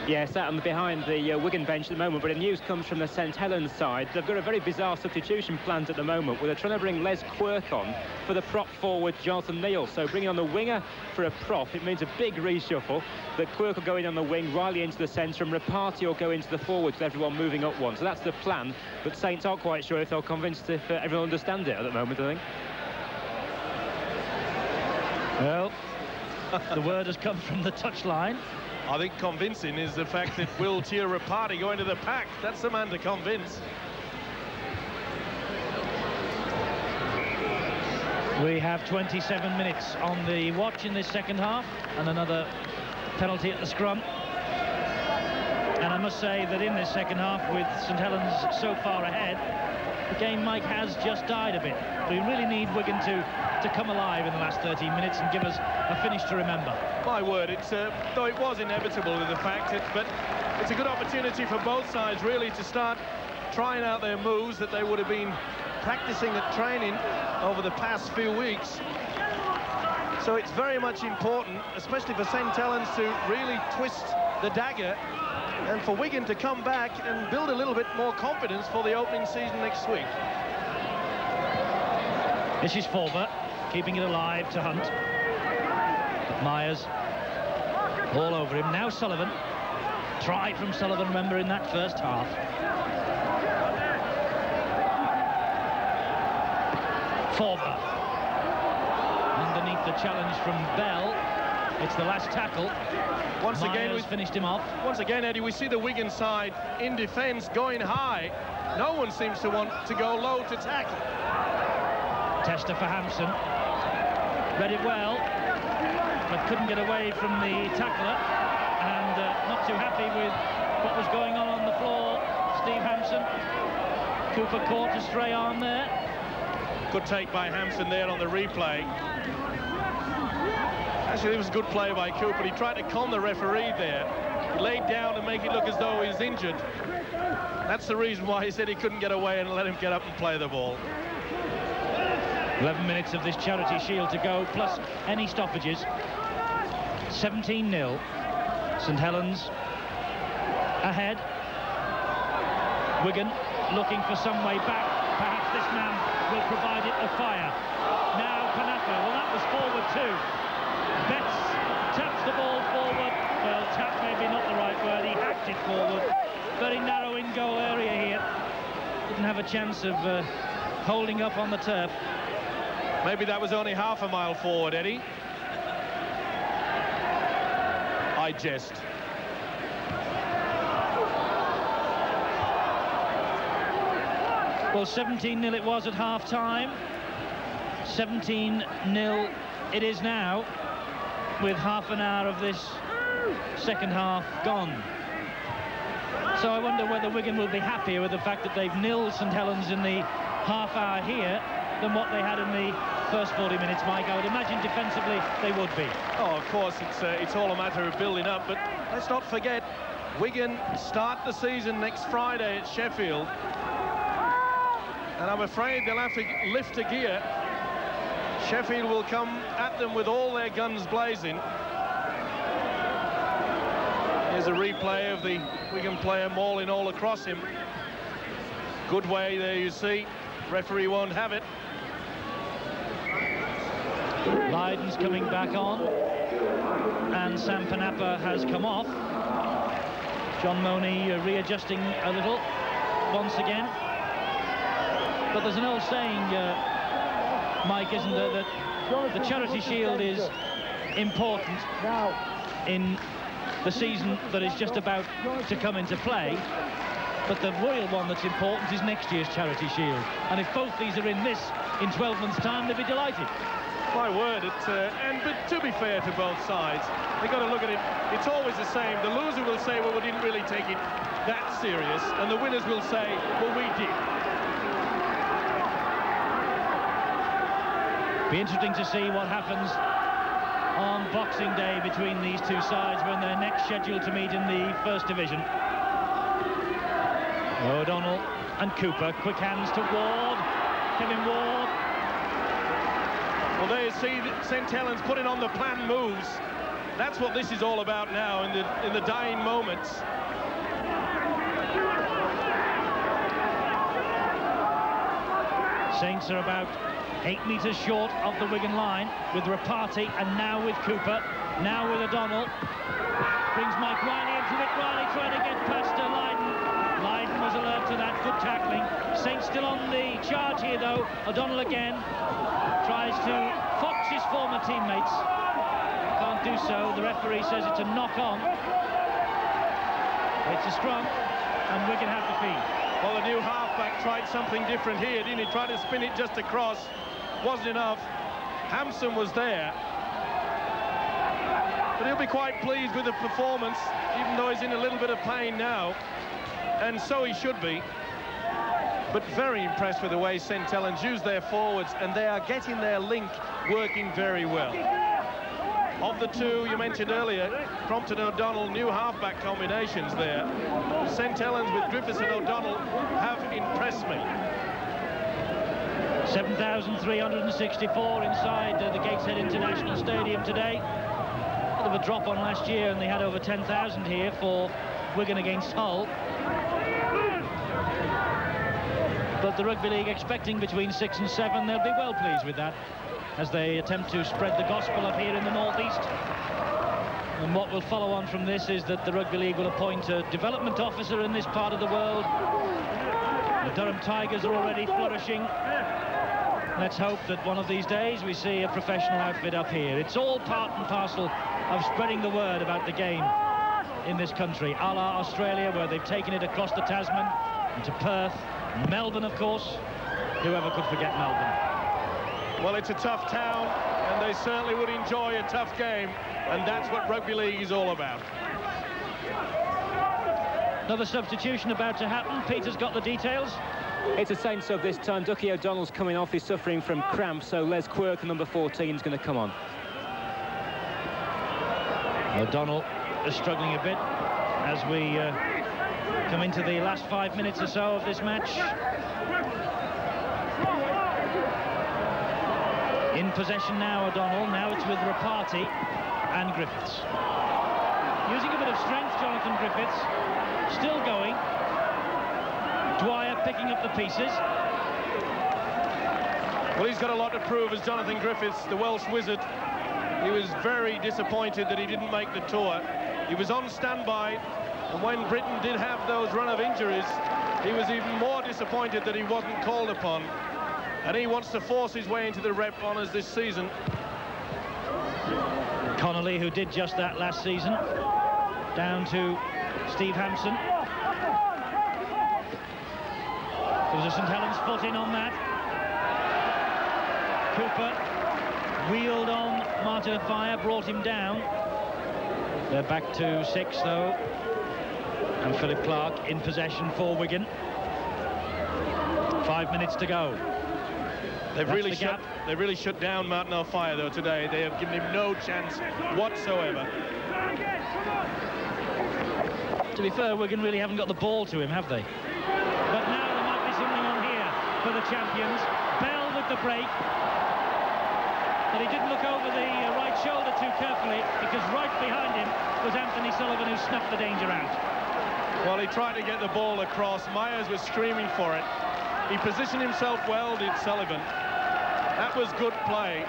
Yeah, sat behind the Wigan bench at the moment, but the news comes from the St Helens side. They've got a very bizarre substitution planned at the moment, where they're trying to bring Les Quirk on for the prop forward Jonathan Neal. So bringing on the winger for a prop, it means a big reshuffle. That Quirk will go in on the wing, Riley into the centre, and Rapati will go into the forwards with everyone moving up one. So that's the plan, but Saints aren't quite sure if they're convinced if everyone understands it at the moment, I think. Well, the word has come from the touchline. I think convincing is the fact that Will Rapati going to the pack. That's the man to convince. We have 27 minutes on the watch in this second half, and another penalty at the scrum. And I must say that in this second half, with St Helens so far ahead, the game, Mike, has just died a bit. We really need Wigan to come alive in the last 13 minutes and give us a finish to remember. My word, it's though it was inevitable in the fact, but it's a good opportunity for both sides really to start trying out their moves that they would have been practicing at training over the past few weeks. So it's very much important, especially for St Helens, to really twist the dagger and for Wigan to come back and build a little bit more confidence for the opening season next week. This is Forber keeping it alive to Hunt. But Myers all over him. Now Sullivan. Try from Sullivan, remember, in that first half. Forber. Underneath the challenge from Bell. It's the last tackle. Once Myers again, we finished him off. Once again, Eddie, we see the Wigan side in defence going high. No one seems to want to go low to tackle. Tester for Hampson. Read it well, but couldn't get away from the tackler, and not too happy with what was going on the floor. Steve Hampson. Cooper caught a stray arm there. Good take by Hampson there on the replay. Actually, it was a good play by Cooper. He tried to calm the referee there. He laid down to make it look as though he was injured. That's the reason why he said he couldn't get away and let him get up and play the ball. 11 minutes of this Charity Shield to go, plus any stoppages. 17-0. St Helens ahead. Wigan looking for some way back. Perhaps this man will provide it a fire. Now Panapa. Well, that was forward too. Betts taps the ball forward. Well, tap maybe not the right word. He hacked it forward. Very narrow in goal area here. Didn't have a chance of holding up on the turf. Maybe that was only half a mile forward, Eddie. I jest. Well, 17-0 it was at half-time. 17-0 it is now, with half an hour of this second half gone. So I wonder whether Wigan will be happier with the fact that they've nilled St Helens in the half hour here than what they had in the first 40 minutes, Mike. I would imagine defensively they would be. Oh, of course, it's all a matter of building up, but let's not forget, Wigan start the season next Friday at Sheffield, and I'm afraid they'll have to lift a gear. Sheffield will come at them with all their guns blazing. Here's a replay of the Wigan player mauling all across him. Good way there, you see. Referee won't have it. Lydon's coming back on, and Sam Panapa has come off. John Money readjusting a little once again. But there's an old saying, Mike, isn't there, that the Charity Shield is important in the season that is just about to come into play. But the real one that's important is next year's Charity Shield. And if both these are in this in 12 months' time, they'll be delighted. My word, but to be fair to both sides, they've got to look at it. It's always the same. The loser will say, well, we didn't really take it that serious. And the winners will say, well, we did. Be interesting to see what happens on Boxing Day between these two sides when they're next scheduled to meet in the First Division. O'Donnell and Cooper, quick hands to Ward. Kevin Ward Well, there you see St. Helens putting on the planned moves. That's what this is all about now in the dying moments. Saints are about 8 metres short of the Wigan line with Rapati, and now with Cooper, now with O'Donnell. Brings Mike Riley into it. Riley trying to get past Lydon. Lydon was alert to that. Good tackling. Saints still on the charge here, though. O'Donnell again tries to fox his former teammates. Can't do so. The referee says it's a knock-on. It's a scrum, and Wigan have the feed. Well, the new halfback tried something different here, didn't he? Tried to spin it just across. Wasn't enough. Hampson was there. But he'll be quite pleased with the performance, even though he's in a little bit of pain now. And so he should be. But very impressed with the way St. Helens use their forwards, and they are getting their link working very well. Of the two you mentioned earlier, Crompton and O'Donnell, new halfback combinations there. St. Helens with Griffiths and O'Donnell have impressed me. 7,364 inside the Gateshead International Stadium today. A bit of a drop on last year, and they had over 10,000 here for Wigan against Hull. But the Rugby League expecting between 6 and 7. They'll be well pleased with that as they attempt to spread the gospel up here in the northeast. And what will follow on from this is that the Rugby League will appoint a development officer in this part of the world. The Durham Tigers are already flourishing. Let's hope that one of these days we see a professional outfit up here. It's all part and parcel of spreading the word about the game in this country, a la Australia, where they've taken it across the Tasman into Perth, Melbourne, of course. Whoever could forget Melbourne? Well, it's a tough town, and they certainly would enjoy a tough game, and that's what rugby league is all about. Another substitution about to happen. Peter's got the details. It's a Saints sub this time. Ducky O'Donnell's coming off. He's suffering from cramp, so Les Quirk, number 14, is going to come on. O'Donnell is struggling a bit as we come into the last 5 minutes or so of this match. In possession now, O'Donnell. Now it's with Rapati and Griffiths. Using a bit of strength, Jonathan Griffiths. Still going. Dwyer picking up the pieces. Well, he's got a lot to prove as Jonathan Griffiths, the Welsh wizard. He was very disappointed that he didn't make the tour. He was on standby, and when Britain did have those run of injuries, he was even more disappointed that he wasn't called upon. And he wants to force his way into the rep honours this season. Connolly, who did just that last season, down to Steve Hampson. There was a St. Helens foot in on that. Cooper wheeled on Martin Afire, brought him down. They're back to 6, though. And Philip Clark in possession for Wigan. 5 minutes to go. They've really shut down Martin Afire, though, today. They have given him no chance whatsoever. To be fair, Wigan really haven't got the ball to him, have they? But now there might be something on here for the champions. Bell with the break. But he didn't look over the right shoulder too carefully, because right behind him was Anthony Sullivan, who snuffed the danger out. Well, he tried to get the ball across. Myers was screaming for it. He positioned himself well, did Sullivan. That was good play.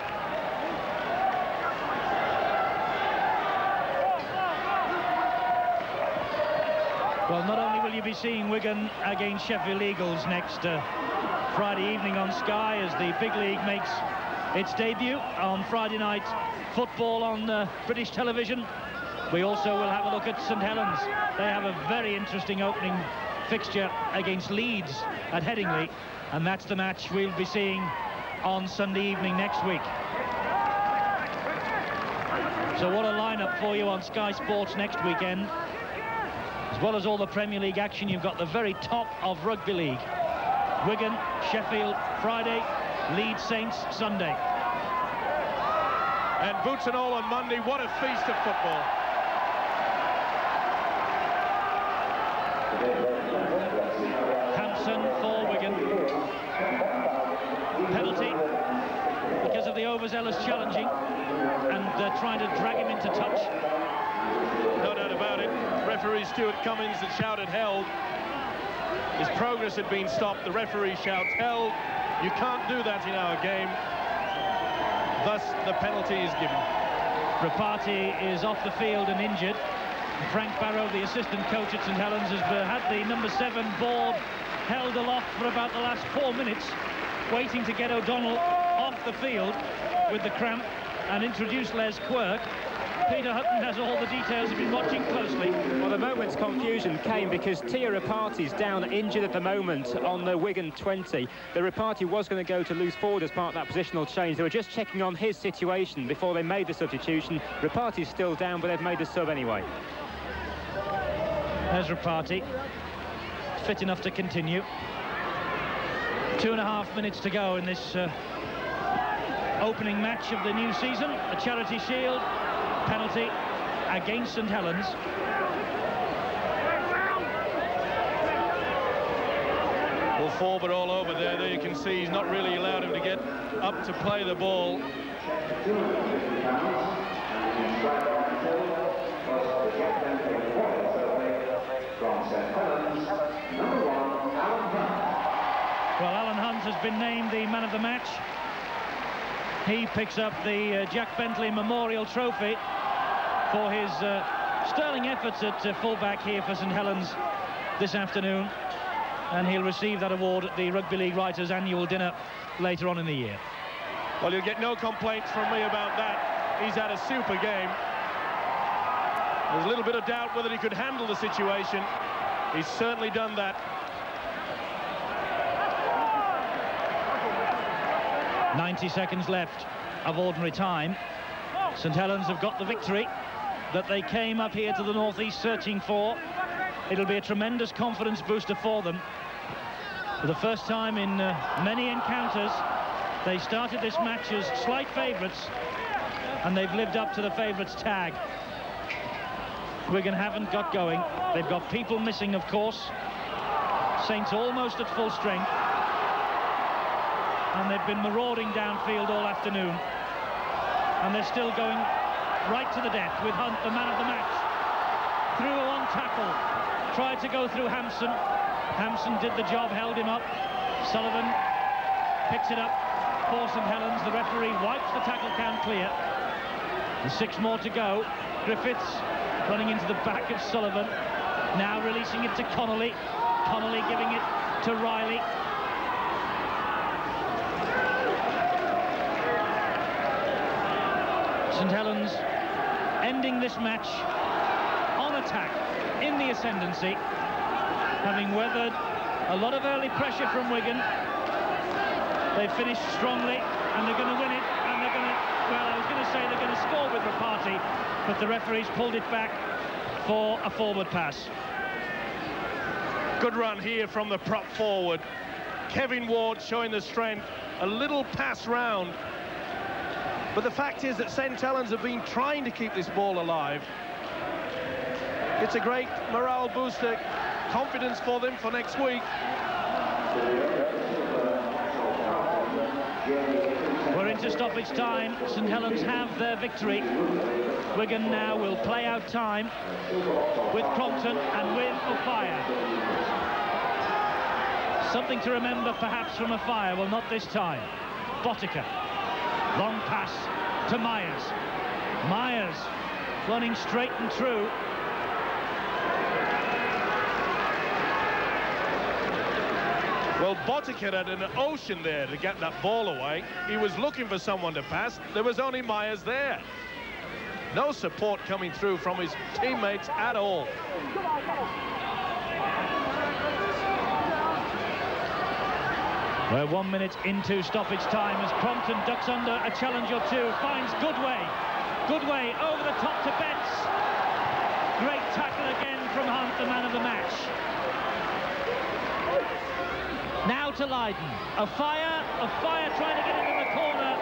Well, not only will you be seeing Wigan against Sheffield Eagles next Friday evening on Sky, as the big league makes its debut on Friday night football on British television, we also will have a look at St. Helens. They have a very interesting opening fixture against Leeds at Headingley, and that's the match we'll be seeing on Sunday evening next week. So what a lineup for you on Sky Sports next weekend. As well as all the Premier League action, you've got the very top of Rugby League. Wigan, Sheffield, Friday, Leeds Saints, Sunday. And boots and all on Monday. What a feast of football. Hampson for Wigan. Penalty because of the over overzealous challenging and trying to drag him into touch. No doubt about it. Referee Stuart Cummins had shouted held. His progress had been stopped. The referee shouts held. You can't do that in our game. Thus, the penalty is given. Rapati is off the field and injured. Frank Barrow, the assistant coach at St Helens, has had the number 7 board held aloft for about the last 4 minutes, waiting to get O'Donnell off the field with the cramp and introduce Les Quirk. Peter Hutton has all the details. He's been watching closely. Well, the moment's confusion came because Tia Rapati's down injured at the moment on the Wigan 20. The Rapati was going to go to loose forward as part of that positional change. They were just checking on his situation before they made the substitution. Rapati's still down, but they've made the sub anyway. There's Rapati, fit enough to continue. 2.5 minutes to go in this opening match of the new season. A Charity Shield penalty against St Helens. Well, forward all over there. There you can see he's not really allowed him to get up to play the ball. Well, Alan Hunt has been named the man of the match. He picks up the Jack Bentley Memorial Trophy for his sterling efforts at fullback here for St Helens this afternoon, and he'll receive that award at the Rugby League Writers' annual dinner later on in the year. Well, you'll get no complaints from me about that. He's had a super game. There's a little bit of doubt whether he could handle the situation. He's certainly done that. 90 seconds left of ordinary time. St Helens have got the victory that they came up here to the northeast searching for. It'll be a tremendous confidence booster for them. For the first time in many encounters, they started this match as slight favourites, and they've lived up to the favourites tag. Wigan haven't got going. They've got people missing, of course. Saints almost at full strength. And they've been marauding downfield all afternoon. And they're still going right to the death with Hunt, the man of the match. Through a one tackle. Tried to go through Hampson. Hampson did the job, held him up. Sullivan picks it up for St Helens. The referee wipes the tackle count clear. And 6 more to go. Griffiths running into the back of Sullivan. Now releasing it to Connolly. Connolly giving it to Riley. St Helens ending this match on attack in the ascendancy, having weathered a lot of early pressure from Wigan. They've finished strongly and they're going to win it, and they're going to, well, I was going to say they're going to score with Rapati, but the referee's pulled it back for a forward pass. Good run here from the prop forward. Kevin Ward showing the strength, a little pass round. But the fact is that St Helens have been trying to keep this ball alive. It's a great morale booster, confidence for them for next week. We're into stoppage time. St Helens have their victory. Wigan now will play out time with Crompton and with O'Fire. Something to remember perhaps from O'Fire. Well, not this time. Botica. Long pass to Myers. Myers running straight and true. Well, Botica had an ocean there to get that ball away. He was looking for someone to pass. There was only Myers there. No support coming through from his teammates at all. We're 1 minute into stoppage time as Crompton ducks under a challenge or two, finds Goodway. Goodway over the top to Betts. Great tackle again from Hunt, the man of the match. Now to Lydon. O'Fire trying to get into the corner.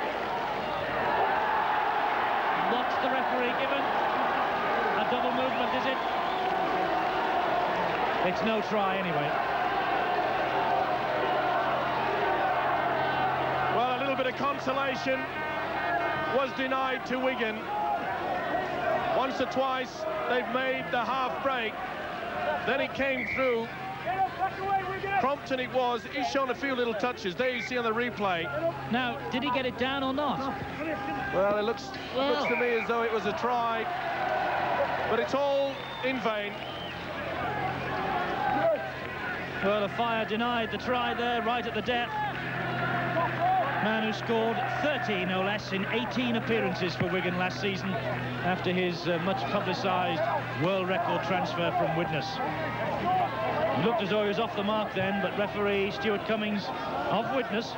What's the referee given? A double movement, is it? It's no try anyway. Well, a little bit of consolation was denied to Wigan. Once or twice they've made the half break. Then it came through. Crompton it was. He's shown a few little touches. There you see on the replay. Now, did he get it down or not? Well, it looks to me as though it was a try. But it's all in vain. Well, the Fire denied the try there, right at the depth. Man who scored 30, no less, in 18 appearances for Wigan last season after his much publicised world record transfer from Widnes. It looked as though he was off the mark then, but referee Stuart Cummings of Widnes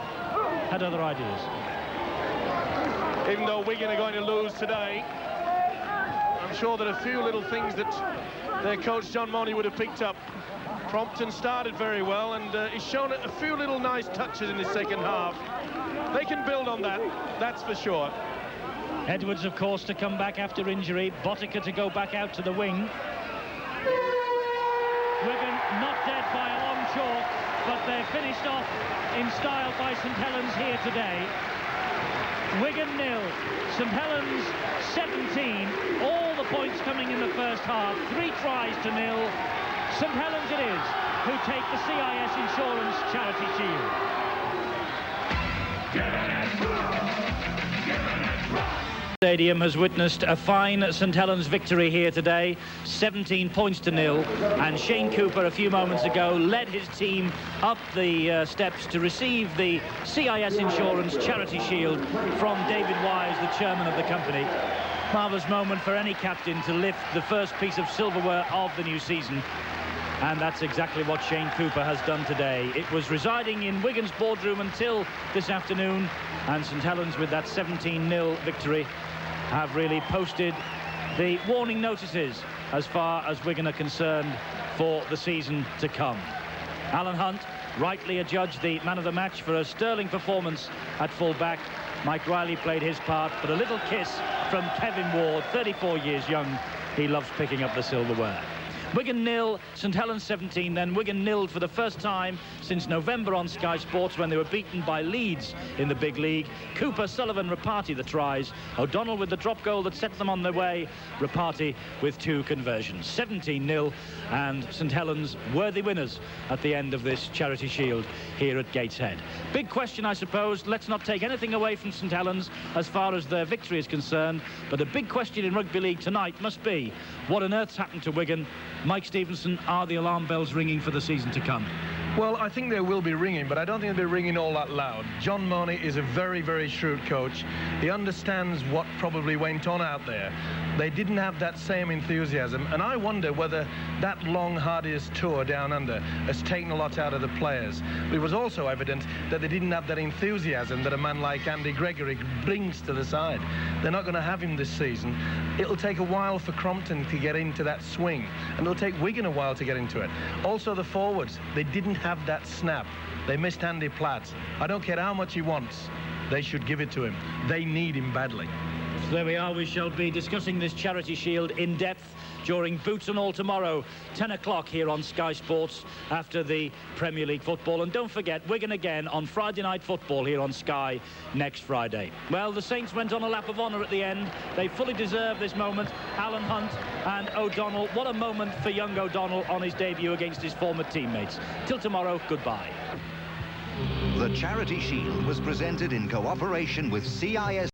had other ideas. Even though Wigan are going to lose today, I'm sure that a few little things that their coach John Money would have picked up. Crompton started very well, and he's shown a few little nice touches in the second half. They can build on that, that's for sure. Edwards, of course, to come back after injury. Botica to go back out to the wing. Wigan not dead by a long chalk, but they're finished off in style by St Helens here today. Wigan 0, St Helens 17. All the points coming in the first half. 3 tries to 0. St Helens it is who take the CIS Insurance Charity Shield. Stadium has witnessed a fine St Helens victory here today, 17 points to 0, and Shane Cooper a few moments ago led his team up the steps to receive the CIS Insurance Charity Shield from David Wise, the chairman of the company. Marvellous moment for any captain to lift the first piece of silverware of the new season. And that's exactly what Shane Cooper has done today. It was residing in Wigan's boardroom until this afternoon, and St Helens, with that 17-0 victory, have really posted the warning notices as far as Wigan are concerned for the season to come. Alan Hunt rightly adjudged the man of the match for a sterling performance at full-back. Mike Riley played his part, but a little kiss from Kevin Ward, 34 years young. He loves picking up the silverware. Wigan 0, St Helens 17, then Wigan 0 for the first time since November on Sky Sports when they were beaten by Leeds in the big league. Cooper, Sullivan, Rapati the tries. O'Donnell with the drop goal that set them on their way. Rapati with 2 conversions. 17-0, and St Helens worthy winners at the end of this Charity Shield here at Gateshead. Big question, I suppose. Let's not take anything away from St Helens as far as their victory is concerned, but a big question in rugby league tonight must be, what on earth's happened to Wigan? Mike Stevenson, are the alarm bells ringing for the season to come? Well, I think they will be ringing, but I don't think they'll be ringing all that loud. John Money is a very, very shrewd coach. He understands what probably went on out there. They didn't have that same enthusiasm, and I wonder whether that long, arduous tour down under has taken a lot out of the players. But it was also evident that they didn't have that enthusiasm that a man like Andy Gregory brings to the side. They're not going to have him this season. It'll take a while for Crompton to get into that swing, and it'll take Wigan a while to get into it. Also, the forwards, they didn't have that snap. They missed Andy Platt. I don't care how much he wants. They should give it to him. They need him badly. So there we are. We shall be discussing this Charity Shield in depth during Boots and All tomorrow, 10 o'clock here on Sky Sports after the Premier League football. And don't forget, Wigan again on Friday Night Football here on Sky next Friday. Well, the Saints went on a lap of honour at the end. They fully deserve this moment. Alan Hunt and O'Donnell. What a moment for young O'Donnell on his debut against his former teammates. Till tomorrow, goodbye. The Charity Shield was presented in cooperation with CIS.